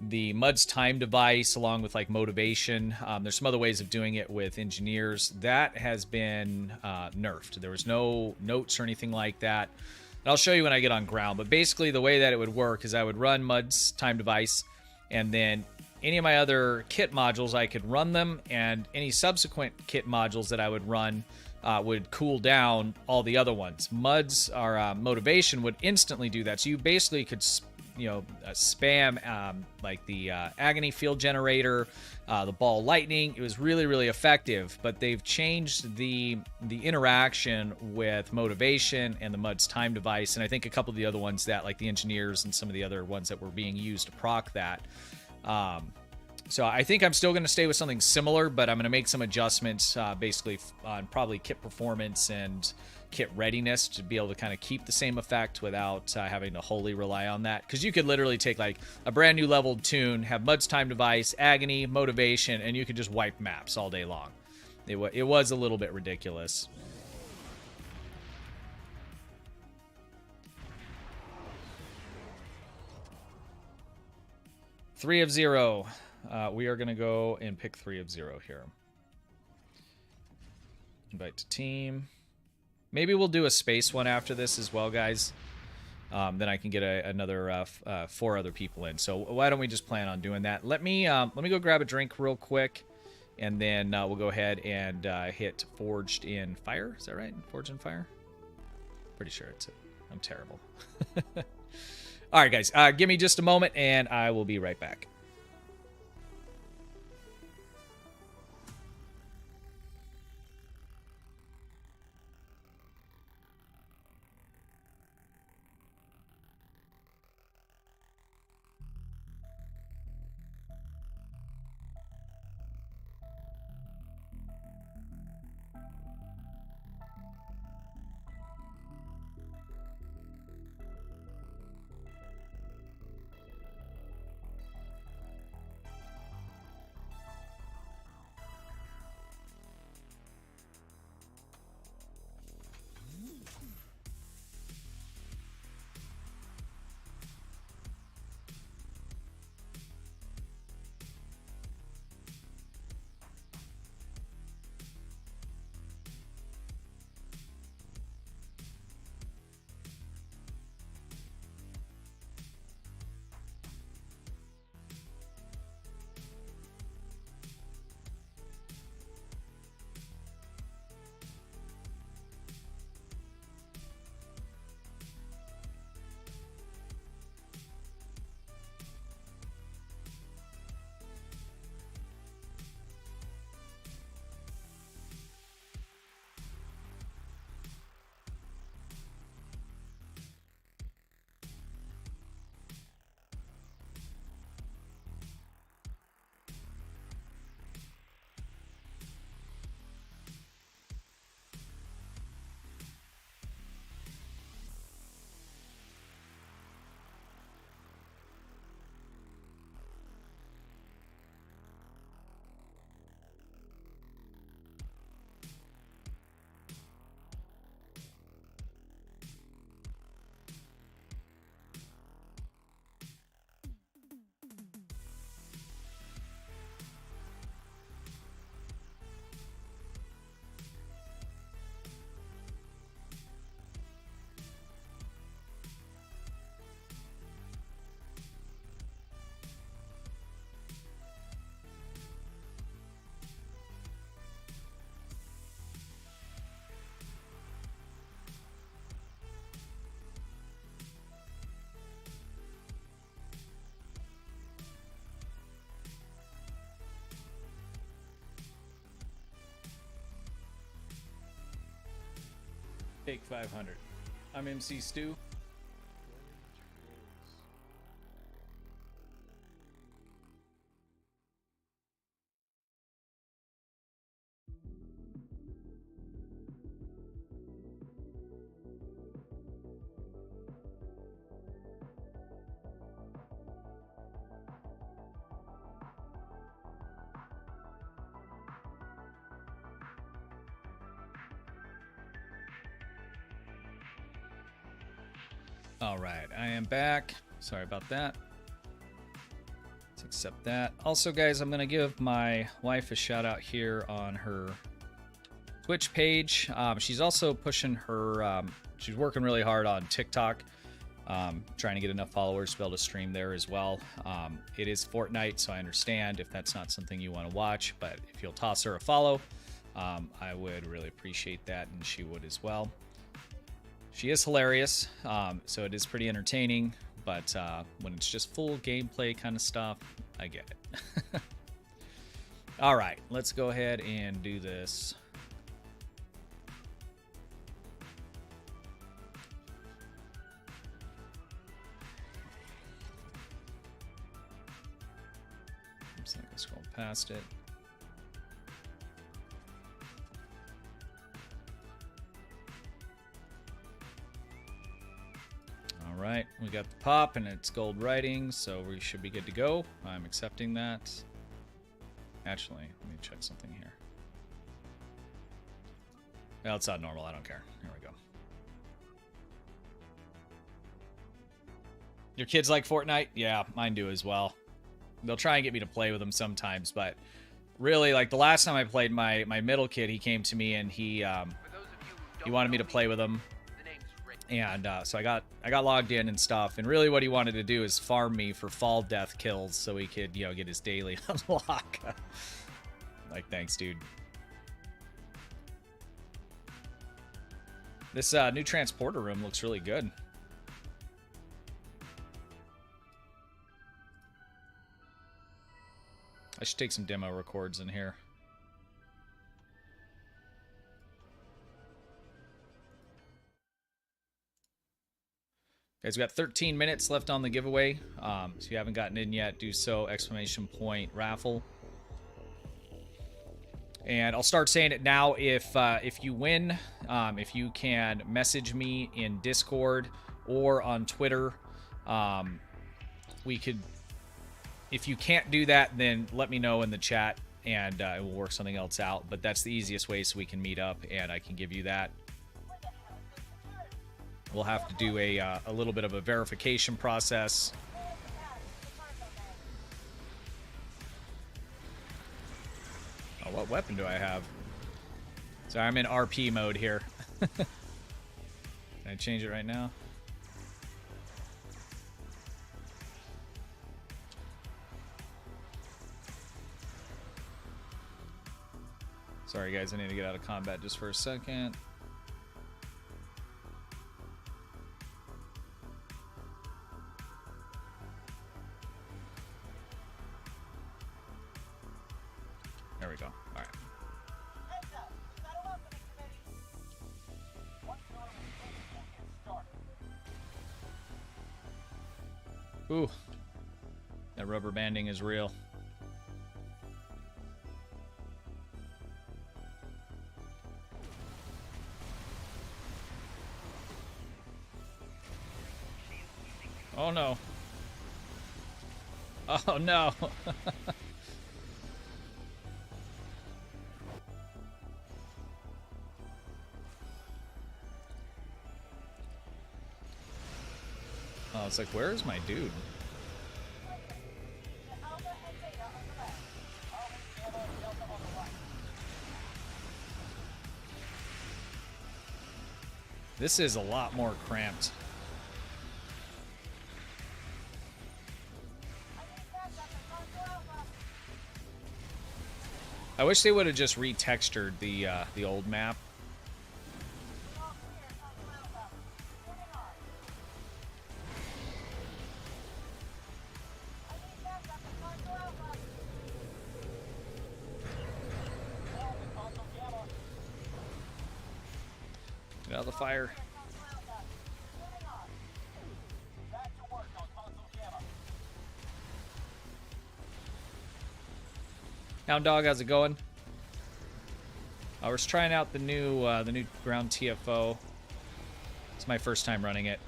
the MUD's time device along with like motivation, there's some other ways of doing it with engineers. That has been nerfed. There was no notes or anything like that. And I'll show you when I get on ground. But basically the way that it would work is I would run MUD's time device, and then any of my other kit modules, I could run them, and any subsequent kit modules that I would run would cool down all the other ones. MUD's or motivation would instantly do that. So you basically could, spam like the agony field generator, the ball lightning. It was really, really effective. But they've changed the interaction with motivation and the MUD's time device, and I think a couple of the other ones that, like the engineers and some of the other ones that were being used to proc that. So I think I'm still going to stay with something similar, but I'm going to make some adjustments basically on probably kit performance and kit readiness to be able to kind of keep the same effect without having to wholly rely on that. Because you could literally take like a brand new leveled tune, have Mud's Time Device, Agony, Motivation, and you could just wipe maps all day long. It was a little bit ridiculous. Three of 0. We are going to go and pick 3 of 0 here. Invite to team. Maybe we'll do a space one after this as well, guys. Then I can get another 4 other people in. So why don't we just plan on doing that? Let me go grab a drink real quick, and then we'll go ahead and hit Forged in Fire. Is that right? Forged in Fire? Pretty sure it's it. I'm terrible. All right, guys. Give me just a moment, and I will be right back. Take 500. I'm MC Stu. All right, I am back. Sorry about that. Let's accept that. Also, guys, I'm going to give my wife a shout out here on her Twitch page. She's also pushing her, she's working really hard on TikTok, trying to get enough followers to be able to stream there as well. It is Fortnite, so I understand if that's not something you want to watch, but if you'll toss her a follow, I would really appreciate that, and she would as well. She is hilarious, so it is pretty entertaining, but when it's just full gameplay kind of stuff, I get it. All right, let's go ahead and do this. Oops, I scrolled past it. All right, we got the pop and it's gold writing, so we should be good to go. I'm accepting that. Actually, let me check something here. No, it's not normal. I don't care. Here we go. Your kids like Fortnite? Yeah, mine do as well. They'll try and get me to play with them sometimes, but really, like the last time I played, my middle kid, he came to me and he wanted me to play with him, and so I got logged in and stuff. And really, what he wanted to do is farm me for fall death kills so he could, you know, get his daily unlock. Like, thanks, dude. This new transporter room looks really good. I should take some demo records in here. Guys, we got 13 minutes left on the giveaway. So if you haven't gotten in yet, do so. ! Raffle. And I'll start saying it now. If you win, if you can message me in Discord or on Twitter, we could. If you can't do that, then let me know in the chat, and we'll work something else out. But that's the easiest way, so we can meet up, and I can give you that. We'll have to do a little bit of a verification process. Oh, what weapon do I have? Sorry, I'm in RP mode here. Can I change it right now? Sorry, guys, I need to get out of combat just for a second. There we go. All right. Ooh, that rubber banding is real. Oh no. Oh no. Oh, it's like, where is my dude? This is a lot more cramped. I wish they would have just retextured the old map. Get out of the fire. Hound Dog, how's it going? I was trying out the new ground TFO. It's my first time running it.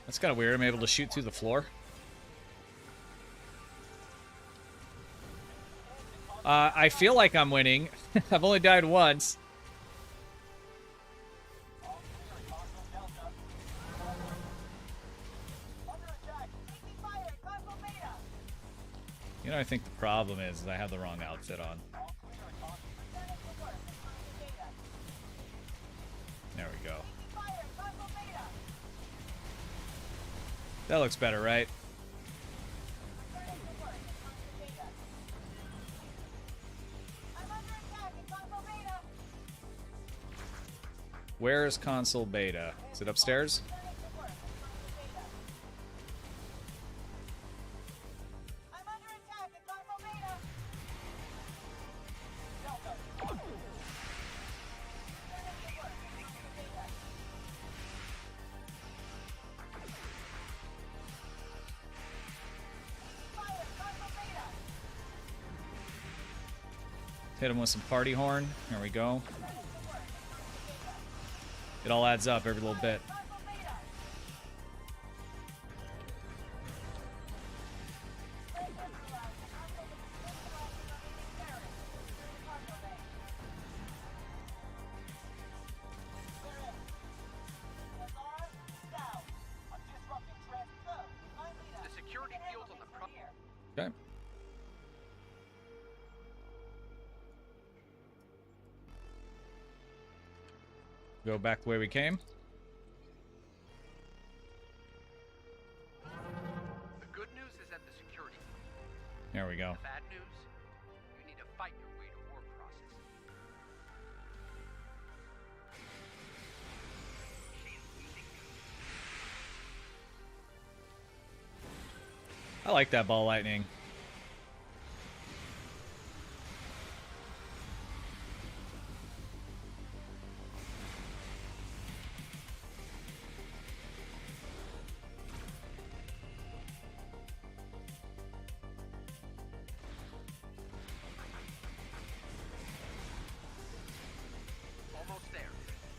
That's kind of weird. I'm able to shoot through the floor. I feel like I'm winning. I've only died once. know, I think the problem is I have the wrong outfit on. There we go. That looks better, right? Where is console beta? Is it upstairs? Hit him with some party horn. There we go. It all adds up every little bit. Okay. Go back the way we came. The good news is at the security. There we go. The bad news, you need to fight your way to war process. I like that ball lightning. Almost there.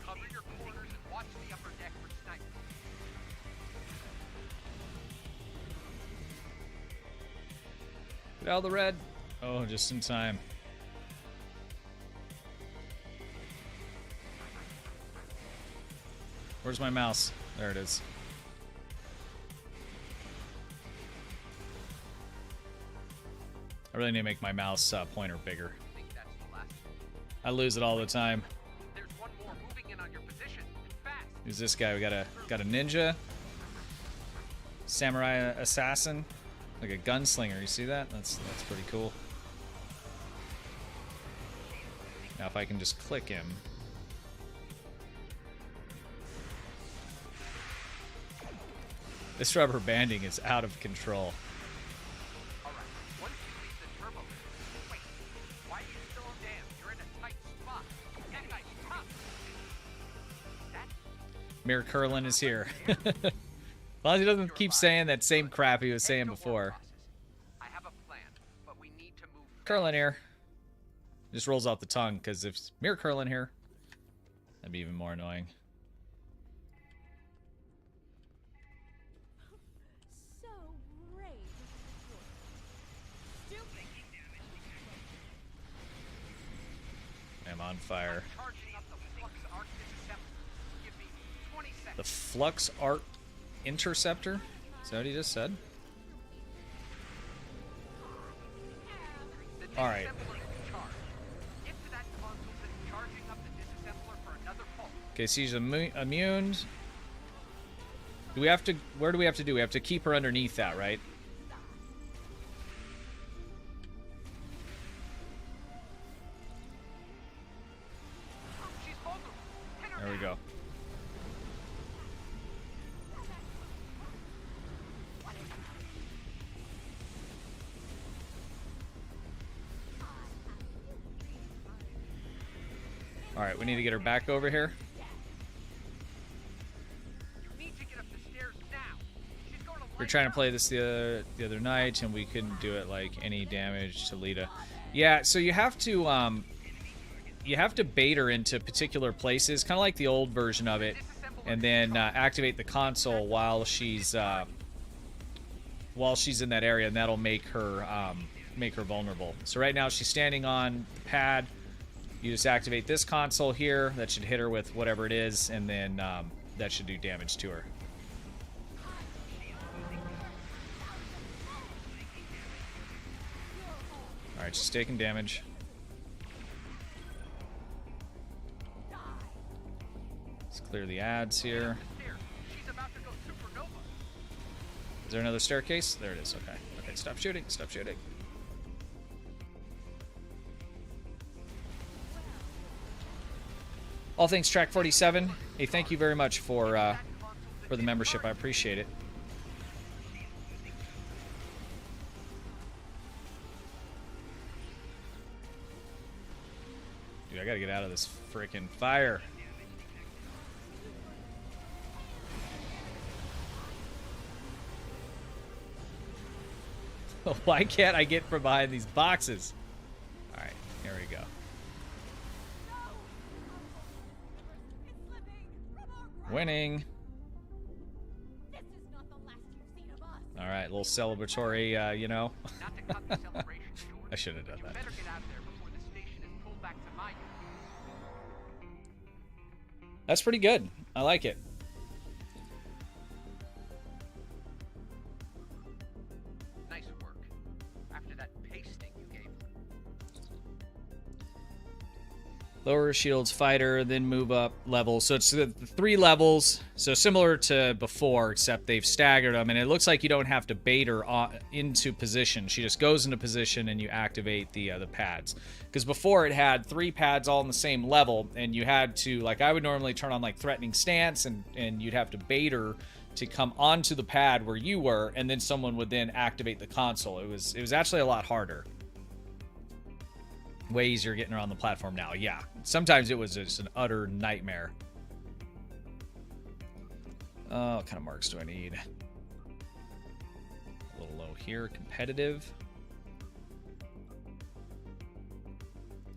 Cover your corners and watch the upper deck for snipers. Get out of the red. Oh, just in time. Where's my mouse? There it is. I really need to make my mouse pointer bigger. I think that's the last. I lose it all the time. There's one more moving in on your position. And fast. Who's this guy? We got a ninja, samurai assassin, like a gunslinger. You see that? That's pretty cool. Now if I can just click him. This rubber banding is out of control. All right. Once you leave the turbo lift, wait. Why are you still jammed? You're in a tight spot. That guy's tough. That Mir Curlin is here. As long as he doesn't keep saying that same crap he was saying before. I have a plan, but we need to move. Curlin here. Just rolls off the tongue, because if Mir Curlin here, that'd be even more annoying. So brave. I'm on fire. Charging up the flux arc interceptor. Give me 20 seconds. The Flux Art Interceptor? Is that what he just said? The All right. disassembler is charged. Get to that console and charging up the disassembler for another pulse. Okay, so she's immune. Do we have to... Where do we have to do? We have to keep her underneath that, right? She's vulnerable. Hit her There we now. go. Alright, we need to get her back over here. You need to get up the stairs now. She's going to We were light trying to up. play this the other night, and we couldn't do it like any damage to Lita. Yeah, so you have to bait her into particular places, kind of like the old version of it, and then activate the console while she's in that area, and that'll make her vulnerable. So right now she's standing on the pad. You just activate this console here. That should hit her with whatever it is, and then that should do damage to her. Alright, she's taking damage. Let's clear the ads here. She's about to go supernova. Is there another staircase? There it is. Okay. Okay, stop shooting. Stop shooting. All things track 47. Hey, thank you very much for the membership. I appreciate it. Dude, I gotta get out of this freaking fire. Why can't I get from behind these boxes? Alright, here we go. Winning. This is not the last you've seen of us. Alright, little celebratory, you know. Not to cut the celebration short. I should have done You that. better get out of there before the station is pulled back to my unit. That's pretty good. I like it. Nice work. After that pasting you gave them. Lower shields, fighter, then move up levels. So it's the 3 levels. So similar to before, except they've staggered them. And it looks like you don't have to bait her into position. She just goes into position and you activate the pads. Because before it had 3 pads all in the same level. And you had to, like I would normally turn on like threatening stance. And you'd have to bait her to come onto the pad where you were. And then someone would then activate the console. It was actually a lot harder. Way easier getting her on the platform now. Yeah, sometimes it was just an utter nightmare. What kind of marks do I need? A little low here. Competitive.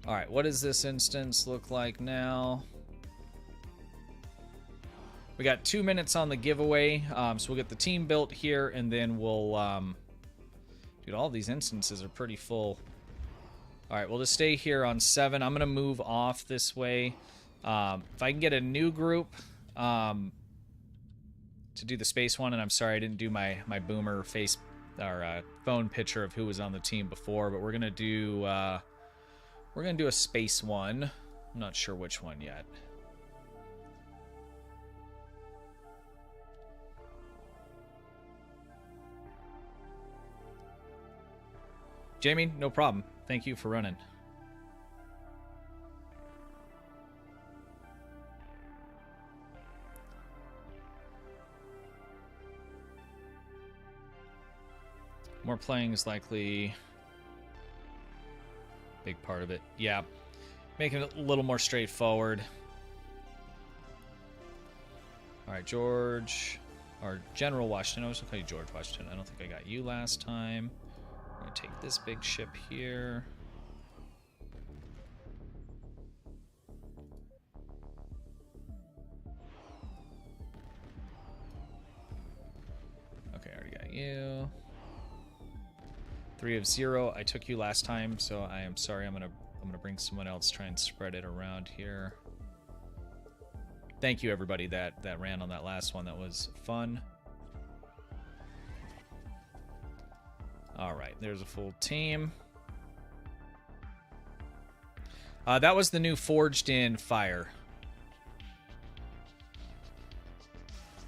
All right, what does this instance look like now? We got 2 minutes on the giveaway, so we'll get the team built here, and then we'll... Dude, all these instances are pretty full. All right, we'll just stay here on 7. I'm going to move off this way. If I can get a new group to do the space one, and I'm sorry I didn't do my boomer face or phone picture of who was on the team before, but we're going to do a space one. I'm not sure which one yet. Jamie, no problem. Thank you for running. More playing is likely big part of it. Yeah. Making it a little more straightforward. All right, George, or General Washington. I was going to call you George Washington. I don't think I got you last time. I'm going to take this big ship here. Okay, I already got you. 3 of 0. I took you last time, so I am sorry. I'm gonna bring someone else, try and spread it around here. Thank you, everybody that ran on that last one. That was fun. All right, there's a full team. That was the new Forged in Fire.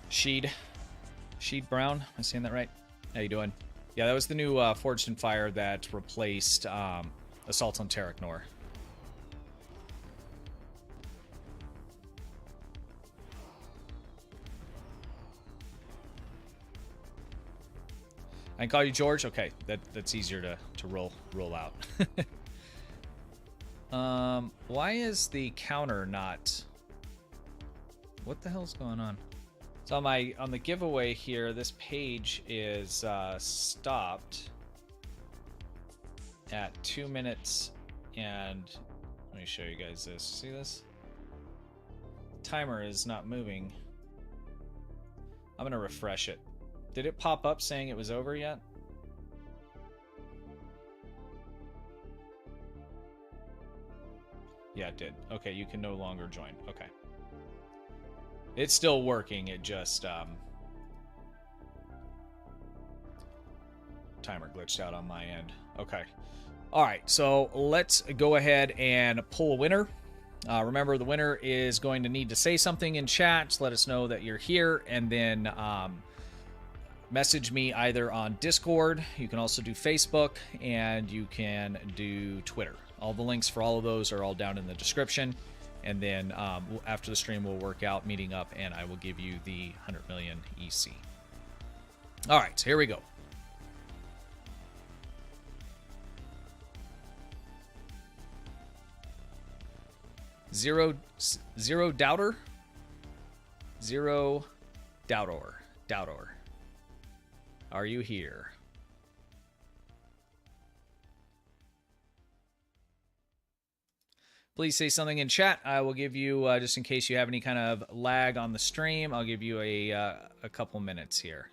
Sheed Brown, am I saying that right? How you doing? Yeah, that was the new Forged in Fire that replaced Assault on Terranor. I can call you George? Okay, that's easier to roll out. Why is the counter not... What the hell's going on? So on the giveaway here, this page is stopped at 2 minutes and... Let me show you guys this. See this? Timer is not moving. I'm going to refresh it. Did it pop up saying it was over yet? Yeah, it did. Okay, you can no longer join. Okay. It's still working, it just, timer glitched out on my end. Okay. All right, so let's go ahead and pull a winner. Remember, the winner is going to need to say something in chat to let us know that you're here, and then message me either on Discord. You can also do Facebook, and you can do Twitter. All the links for all of those are all down in the description. And then after the stream, we'll work out meeting up, and I will give you the 100 million EC. All right, so here we go. Zero doubter. Zero doubter. Are you here? Please say something in chat. I will give you, just in case you have any kind of lag on the stream, I'll give you a couple minutes here.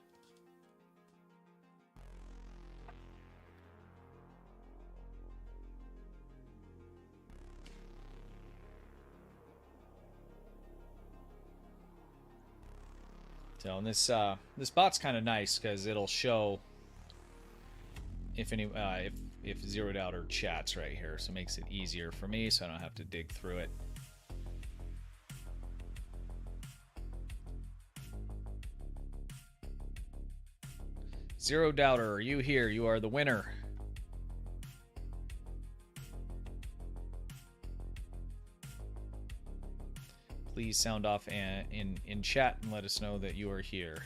So, and this bot's kind of nice because it'll show if any if zeroed out or chats right here, so it makes it easier for me, so I don't have to dig through it. Zero doubter, are you here? You are the winner. Please sound off in chat and let us know that you are here.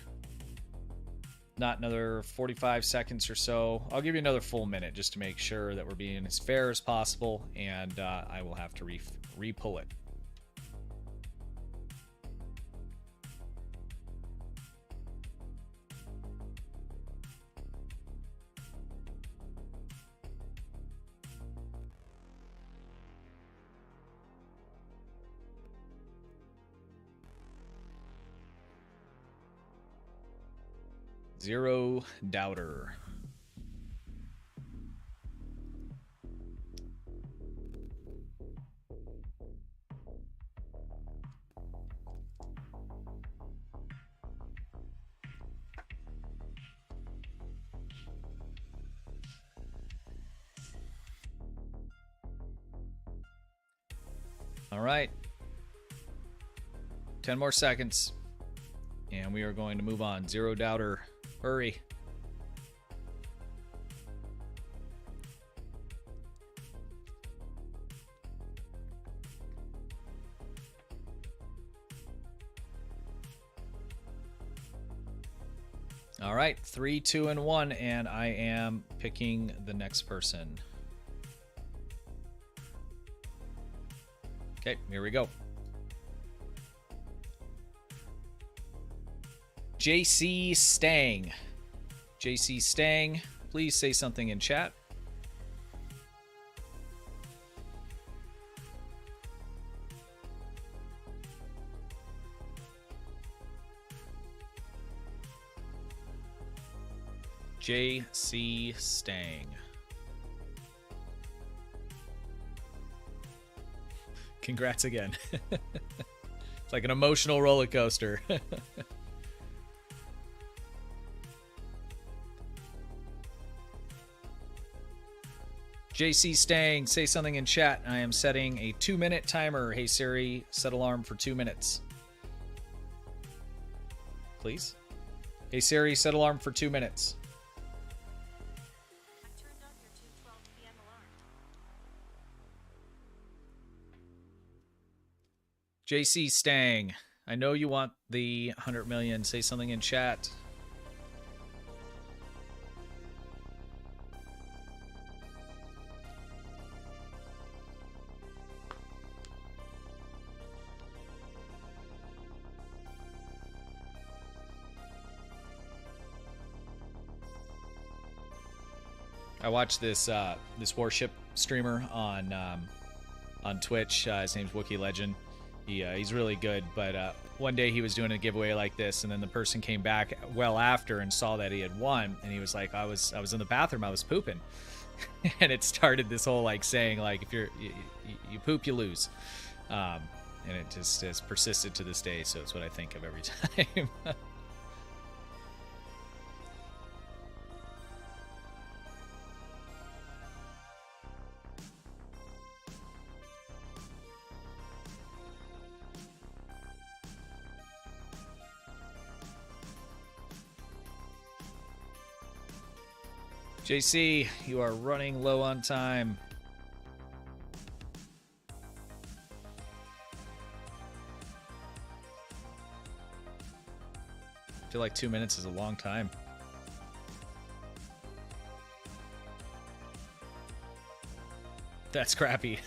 Not another 45 seconds or so. I'll give you another full minute just to make sure that we're being as fair as possible, and I will have to re-pull it. Zero doubter. All right. 10 more seconds. And we are going to move on. Zero doubter. Hurry. All right, 3, 2, and 1, and I am picking the next person. Okay, here we go. JC Stang. JC Stang, please say something in chat. JC Stang. Congrats again. It's like an emotional roller coaster. JC Stang, say something in chat. I am setting a 2-minute timer. Hey Siri, set alarm for 2 minutes. Please. Hey Siri, set alarm for 2 minutes. I turned on your 2:12 p.m. alarm. JC Stang, I know you want the 100 million. Say something in chat. I watched this this warship streamer on Twitch. His name's Wookiee Legend. He's really good, but one day he was doing a giveaway like this, and then the person came back well after and saw that he had won, and he was like, I was in the bathroom, I was pooping. And it started this whole like saying like, if you poop, you lose. And it just has persisted to this day, so it's what I think of every time. JC, you are running low on time. I feel like 2 minutes is a long time. That's crappy.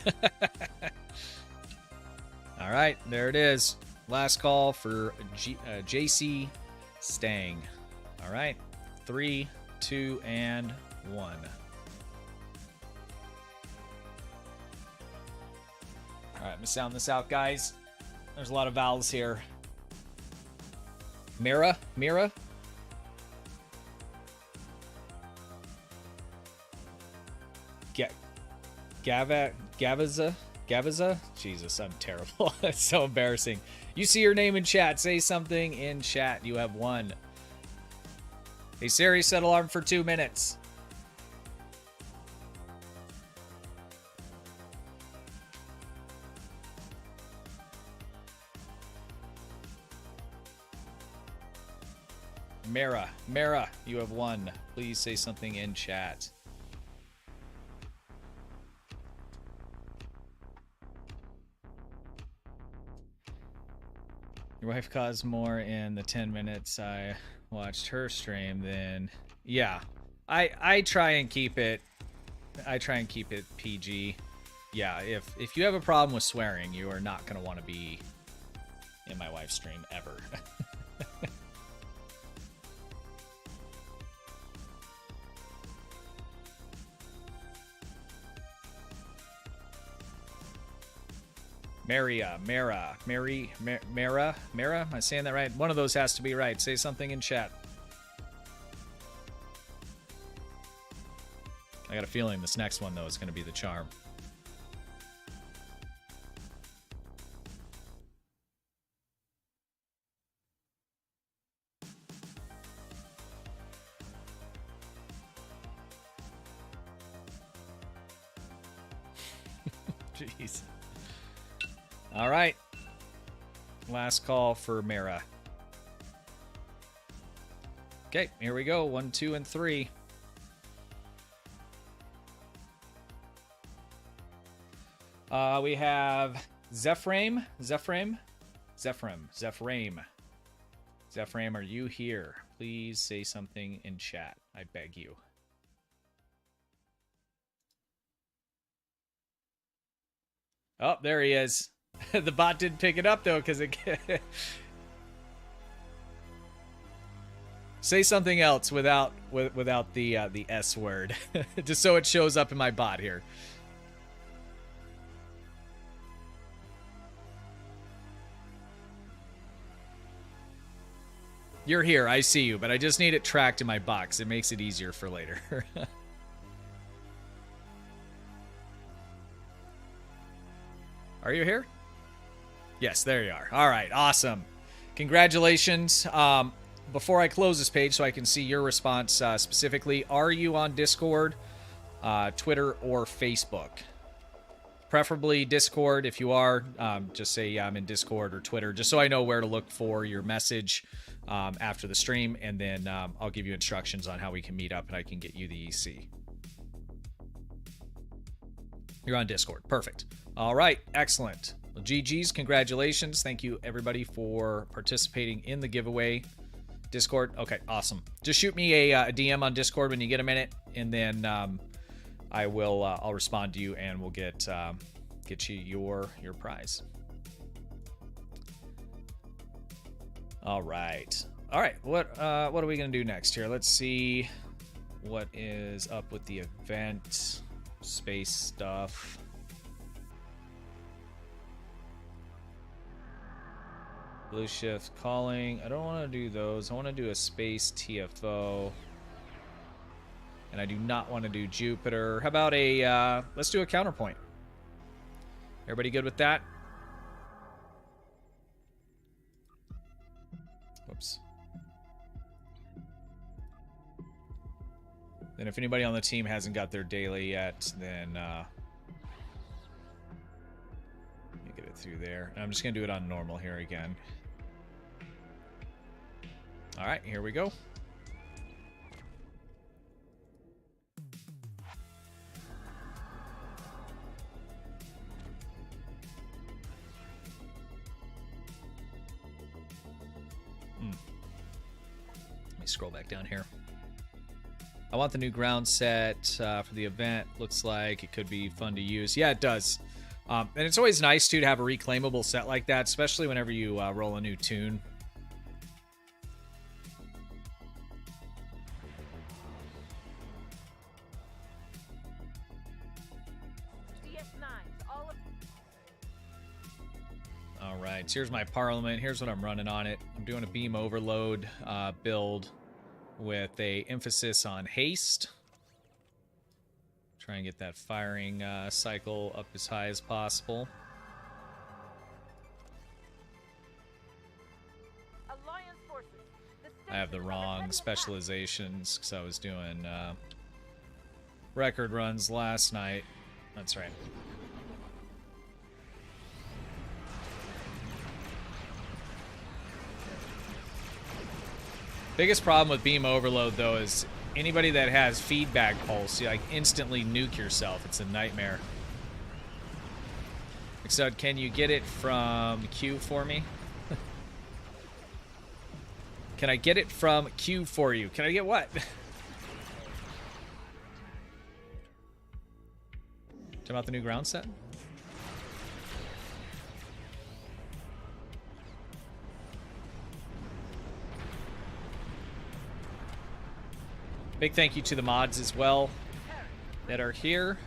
All right, there it is. Last call for JC Stang. All right, 3, 2, and 1. All right, I'm gonna sound this out, guys. There's a lot of vowels here. Mira. Gavaza? Jesus, I'm terrible. That's so embarrassing. You see your name in chat. Say something in chat. You have won. Hey Siri, set alarm for 2 minutes. Mara, you have won. Please say something in chat. Your wife caused more in the 10 minutes I watched her stream than... Yeah, I try and keep it... PG. Yeah, if you have a problem with swearing, you are not going to want to be in my wife's stream ever. Mara. Am I saying that right? One of those has to be right. Say something in chat. I got a feeling this next one, though, is going to be the charm. Jeez. All right. Last call for Mara. Okay, here we go. 1, 2, and 3. We have Zephraim. Zephraim, are you here? Please say something in chat. I beg you. Oh, there he is. The bot didn't pick it up though, because it. Say something else without the S word, just so it shows up in my bot here. You're here, I see you, but I just need it tracked in my box. It makes it easier for later. Are you here? Yes, there you are. All right, awesome. Congratulations. Before I close this page so I can see your response specifically, are you on Discord, Twitter, or Facebook? Preferably Discord. If you are, just say, yeah, I'm in Discord or Twitter, just so I know where to look for your message after the stream, and then I'll give you instructions on how we can meet up and I can get you the EC. You're on Discord. Perfect. All right, excellent. Well, GG's, congratulations. Thank you, everybody, for participating in the giveaway. Discord, okay, awesome. Just shoot me a DM on Discord when you get a minute, and then I'll respond to you, and we'll get you your prize. All right. What are we gonna do next here? Let's see what is up with the event space stuff. Blue shift calling. I don't want to do those. I want to do a space TFO. And I do not want to do Jupiter. How about let's do a counterpoint. Everybody good with that? Whoops. Then if anybody on the team hasn't got their daily yet, then let me get it through there. And I'm just going to do it on normal here again. All right, here we go. Let me scroll back down here. I want the new ground set for the event. Looks like it could be fun to use. Yeah, it does. And it's always nice, too, to have a reclaimable set like that, especially whenever you roll a new tune. All right, so here's my Parliament. Here's what I'm running on it. I'm doing a beam overload build with a emphasis on haste. Try and get that firing cycle up as high as possible. I have the wrong specializations because I was doing record runs last night. That's right. Biggest problem with beam overload, though, is anybody that has feedback pulse, you like instantly nuke yourself. It's a nightmare. Except, can you get it from Q for me? Can I get it from Q for you? Can I get what? Talking about the new ground set? Big thank you to the mods as well that are here.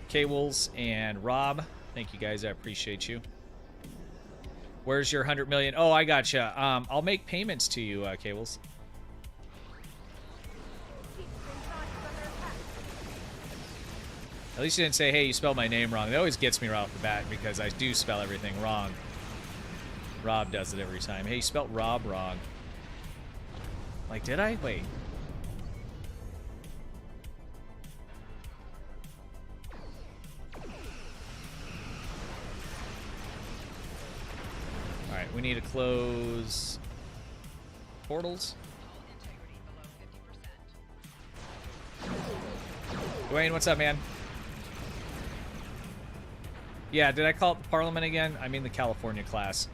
K-Wolves and Rob. Thank you guys. I appreciate you. Where's your 100 million? Oh, I gotcha. I'll make payments to you, K-Wolves. At least you didn't say, hey, you spelled my name wrong. That always gets me right off the bat because I do spell everything wrong. Rob does it every time. Hey, you spelled Rob wrong. Like, did I? Wait. Alright, we need to close portals. Dwayne, what's up, man? Yeah, did I call it the Parliament again? I mean the California class.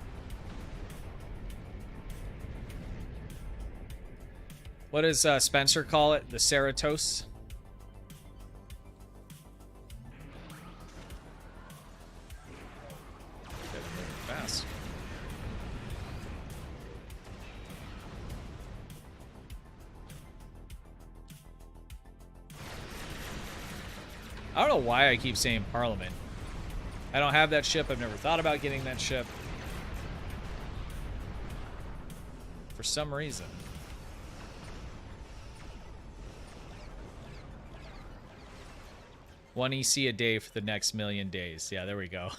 What does Spencer call it? The Ceratos? Fast. I don't know why I keep saying Parliament. I don't have that ship. I've never thought about getting that ship. For some reason. One EC a day for the next 1,000,000 days. Yeah, there we go.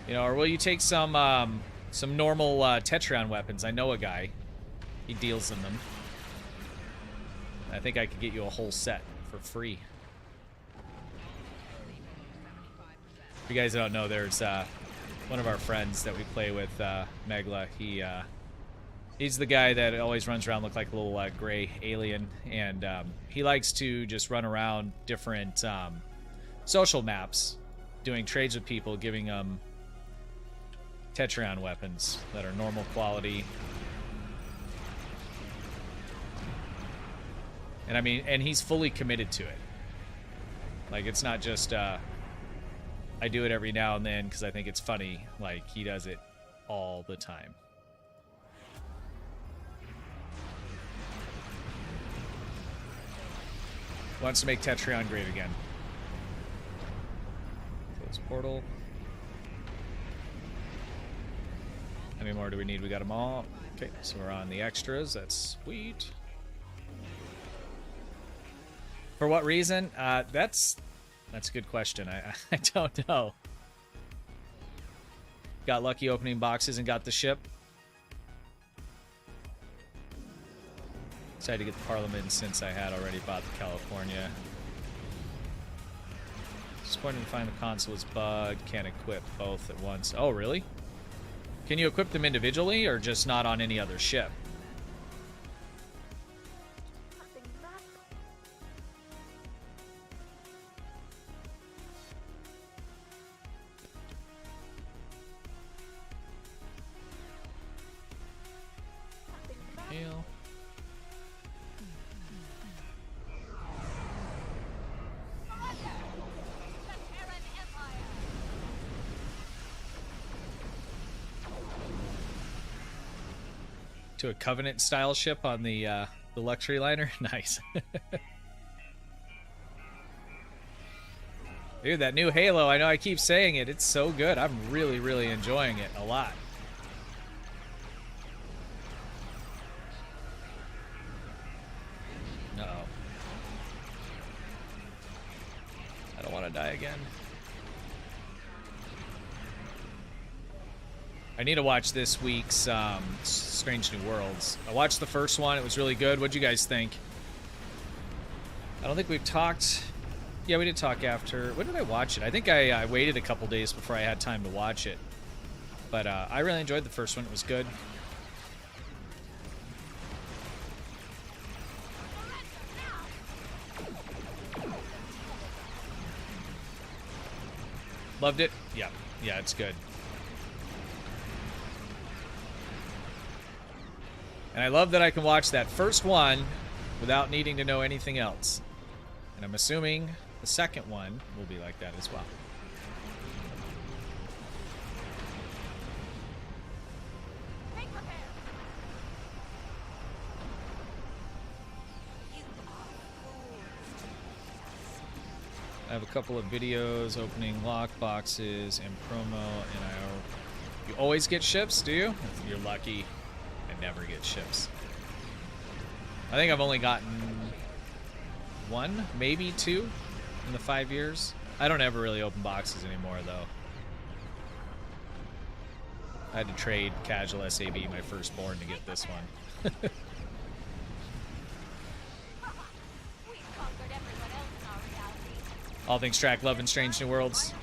You know, or will you take some normal Tetrion weapons? I know a guy. He deals in them. I think I could get you a whole set for free. If you guys don't know, there's one of our friends that we play with, Megla. He's the guy that always runs around look like a little gray alien, and he likes to just run around different social maps, doing trades with people, giving them Tetrion weapons that are normal quality. And I mean, and he's fully committed to it. Like, it's not just, I do it every now and then because I think it's funny. Like, he does it all the time. Wants to make Tetrion great again. Close portal. How many more do we need? We got them all. Okay, so we're on the extras. That's sweet. For what reason? That's a good question. I don't know. Got lucky opening boxes and got the ship. Decided to get the Parliament since I had already bought the California. Disappointed to find the console is bugged. Can't equip both at once. Oh, really? Can you equip them individually or just not on any other ship? to a Covenant style ship on the luxury liner. Nice. Dude, that new Halo, I know I keep saying it, it's so good. I'm really, really enjoying it a lot. Uh-oh. I don't want to die again. I need to watch this week's Strange New Worlds. I watched the first one. It was really good. What'd you guys think? I don't think we've talked... Yeah, we did talk after... When did I watch it? I think I waited a couple days before I had time to watch it. But I really enjoyed the first one. It was good. Loved it? Yeah. Yeah, it's good. And I love that I can watch that first one without needing to know anything else. And I'm assuming the second one will be like that as well. I have a couple of videos opening lock boxes and promo, and you always get ships, do you? You're lucky. I never get ships. I think I've only gotten one, maybe two in the 5 years. I don't ever really open boxes anymore, though. I had to trade CasualSAB, my firstborn, to get this one. All things track, love, and Strange New Worlds.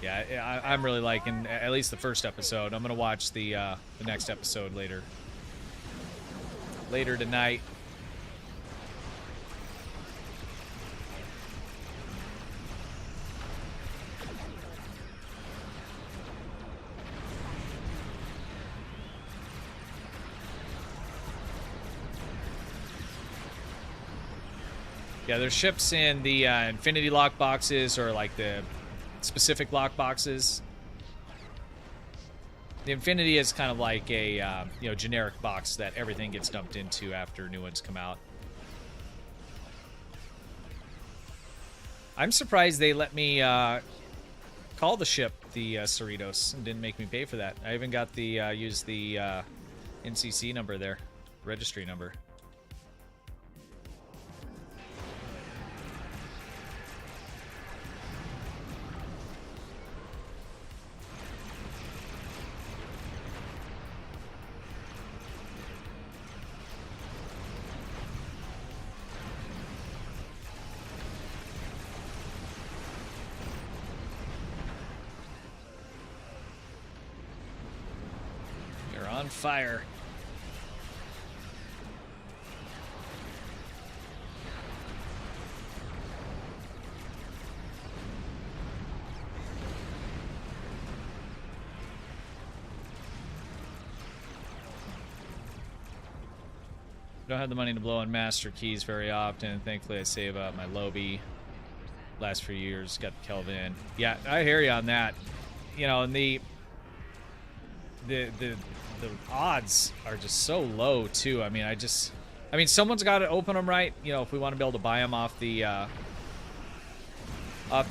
Yeah, I'm really liking at least the first episode. I'm gonna watch the next episode later tonight. Yeah, there's ships in the Infinity lock boxes, or like the specific lock boxes. The Infinity is kind of like a generic box that everything gets dumped into after new ones come out. I'm surprised they let me call the ship the Cerritos and didn't make me pay for that. I even got the use the NCC number there, registry number. On fire. I don't have the money to blow on master keys very often. Thankfully, I save up my Lobby. Last few years, got Kelvin. Yeah, I hear you on that. You know, and the odds are just so low too. I mean, someone's got to open them right. You know, if we want to be able to buy them off the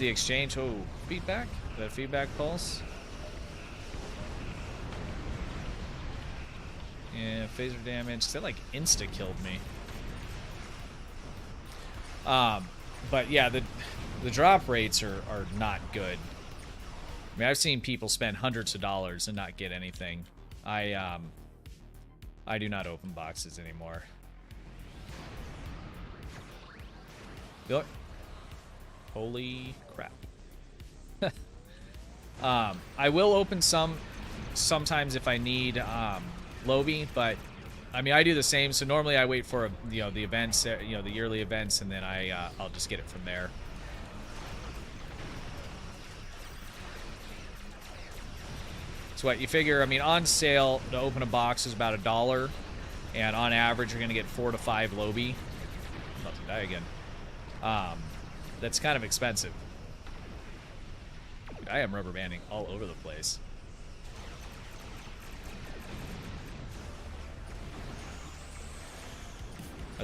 exchange. Oh, feedback? Is that a feedback pulse? Yeah, phaser damage. That like insta killed me. But yeah, the drop rates are not good. I mean, I've seen people spend hundreds of dollars and not get anything. I do not open boxes anymore. Look. Holy crap. I will open sometimes if I need Lobby, but I mean, I do the same. So normally I wait for the events, the yearly events, and then I'll just get it from there. So what you figure? I mean, on sale to open a box is about $1, and on average you're gonna get 4 to 5 Lobby. I'm about to die again. That's kind of expensive. I am rubber banding all over the place.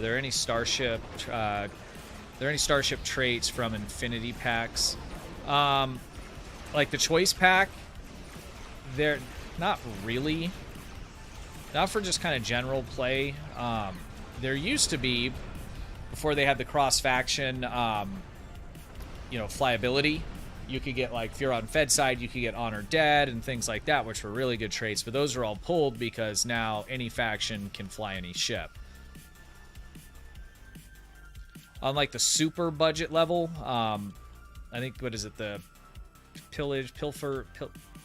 Are there any starship traits from Infinity packs? Like the choice pack, they're not really. Not for just kind of general play. There used to be, before they had the cross-faction, flyability. You could get, like, if you're on Fed side, you could get Honor Dead and things like that, which were really good traits. But those are all pulled because now any faction can fly any ship. On, like, the super budget level, I think, what is it, the Pilfer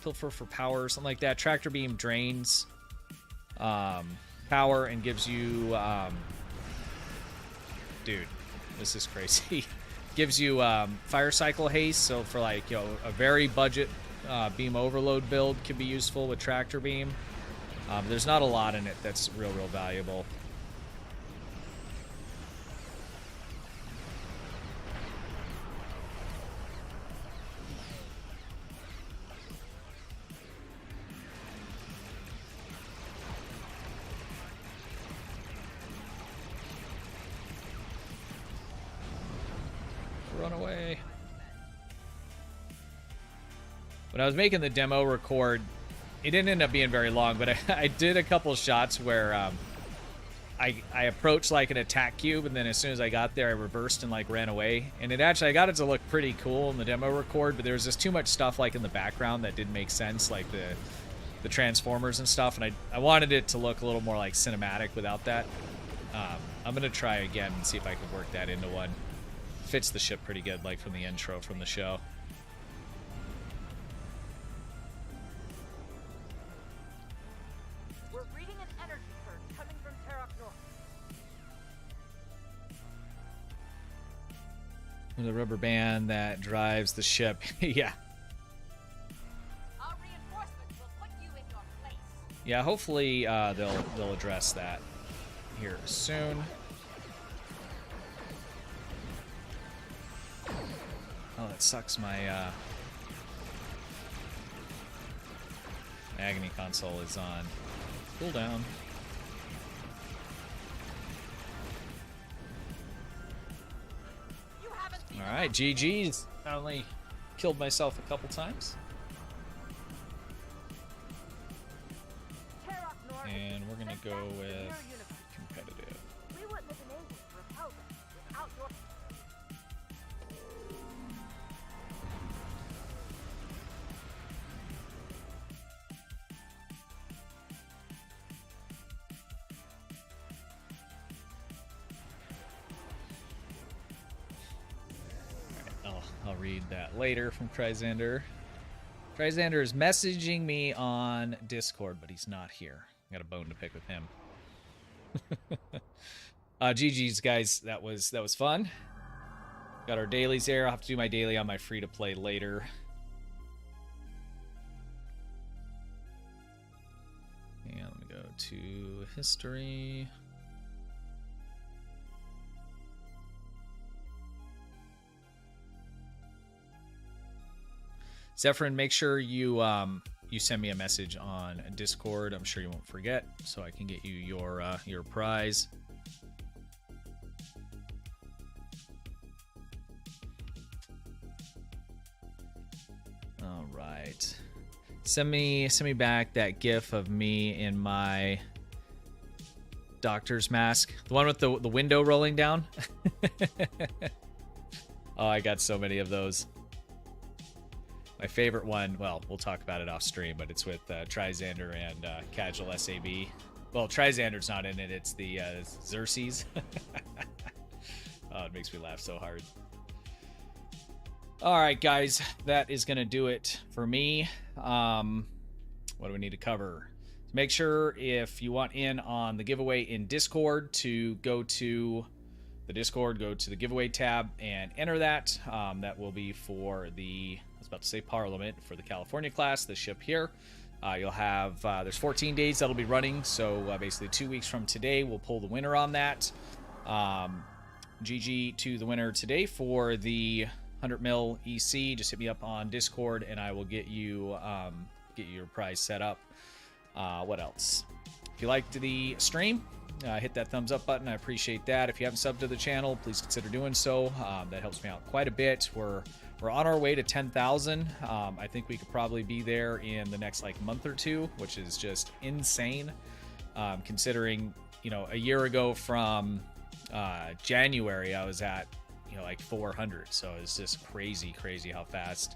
for power or something like that. Tractor Beam drains power and gives you, dude, this is crazy. Gives you fire cycle haste, so for like a very budget beam overload build can be useful with tractor beam. There's not a lot in it that's real valuable. Run away. When I was making the demo record, it didn't end up being very long, but I did a couple shots where I approached like an attack cube, and then as soon as I got there, I reversed and like ran away. And I got it to look pretty cool in the demo record, but there was just too much stuff like in the background that didn't make sense, like the Transformers and stuff, and I wanted it to look a little more like cinematic without that. I'm gonna try again and see if I can work that into one. Fits the ship pretty good, like from the intro from the show. We're reading an energy surge coming from Terok North. The rubber band that drives the ship. Yeah. Our reinforcements will put you in your place. Yeah, hopefully they'll address that here soon. Oh, that sucks. My Agony console is on cooldown. You haven't seen All right, GG's. I only killed myself a couple times. Terok North. And we're gonna go Sent back to the with mirror universe. competitive. We wouldn't have been able to repel them without your. I'll read that later from Trizander. Trizander is messaging me on Discord, but he's not here. I got a bone to pick with him. GG's, guys. That was fun. Got our dailies there. I'll have to do my daily on my free-to-play later. And let me go to history. Zephyrin, make sure you send me a message on Discord. I'm sure you won't forget, so I can get you your prize. All right, send me back that GIF of me in my doctor's mask, the one with the window rolling down. Oh, I got so many of those. My favorite one, well, we'll talk about it off stream, but it's with Trizander and CasualSAB. Well, Trizander's not in it, it's the Xerxes. Oh, it makes me laugh so hard. All right, guys, that is going to do it for me. What do we need to cover? Make sure if you want in on the giveaway in Discord to go to the Discord, go to the giveaway tab and enter that. That will be for the, I was about to say Parliament, for the California class, the ship here. You'll have, there's 14 days that'll be running, so basically 2 weeks from today, we'll pull the winner on that. GG to the winner today for the 100 mil EC. Just hit me up on Discord and I will get you your prize set up. What else? If you liked the stream, hit that thumbs up button. I appreciate that. If you haven't subbed to the channel, please consider doing so. That helps me out quite a bit. We're on our way to 10,000. I think we could probably be there in the next like month or two, which is just insane. Considering, you know, a year ago from January, I was at, you know, like 400. So it's just crazy how fast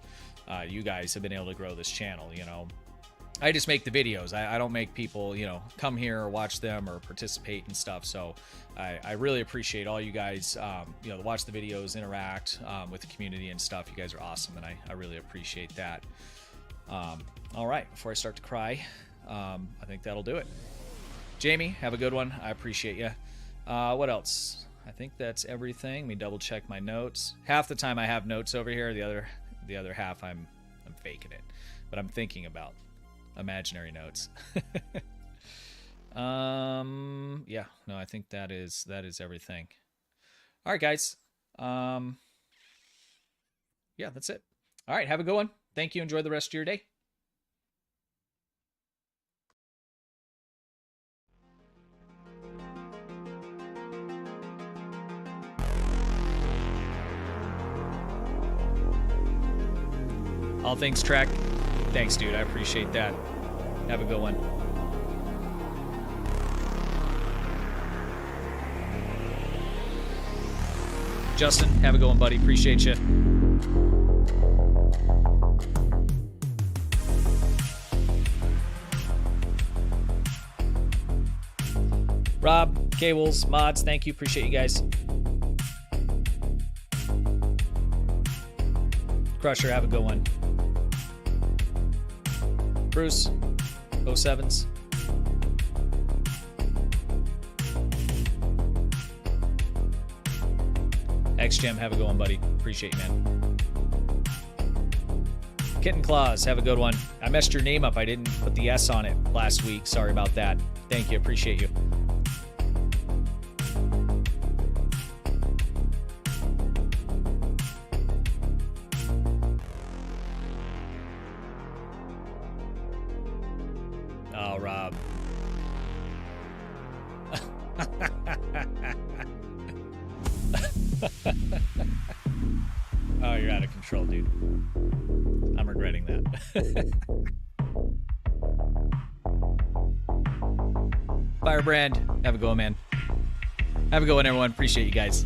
you guys have been able to grow this channel. You know, I just make the videos. I don't make people, you know, come here or watch them or participate and stuff. So I really appreciate all you guys, you know, watch the videos, interact with the community and stuff. You guys are awesome, and I really appreciate that. All right, before I start to cry, I think that'll do it. Jamie, have a good one. I appreciate you. What else? I think that's everything. Let me double check my notes. Half the time I have notes over here. The other half I'm faking it, but I'm thinking about imaginary notes. Yeah, no, I think that is everything. All right, guys. Yeah, that's it. All right, have a good one. Thank you. Enjoy the rest of your day. All things Trek. Thanks, dude. I appreciate that. Have a good one. Justin, have a good one, buddy. Appreciate you. Rob, Cables, Mods, thank you. Appreciate you guys. Crusher, have a good one. Bruce, 07s. XGem, have a good one, buddy. Appreciate you, man. Kitten Claws, have a good one. I messed your name up. I didn't put the S on it last week. Sorry about that. Thank you. Appreciate you. Oh, Rob. Oh, you're out of control, dude. I'm regretting that. Firebrand, have a go, man. Have a good one, everyone. Appreciate you guys.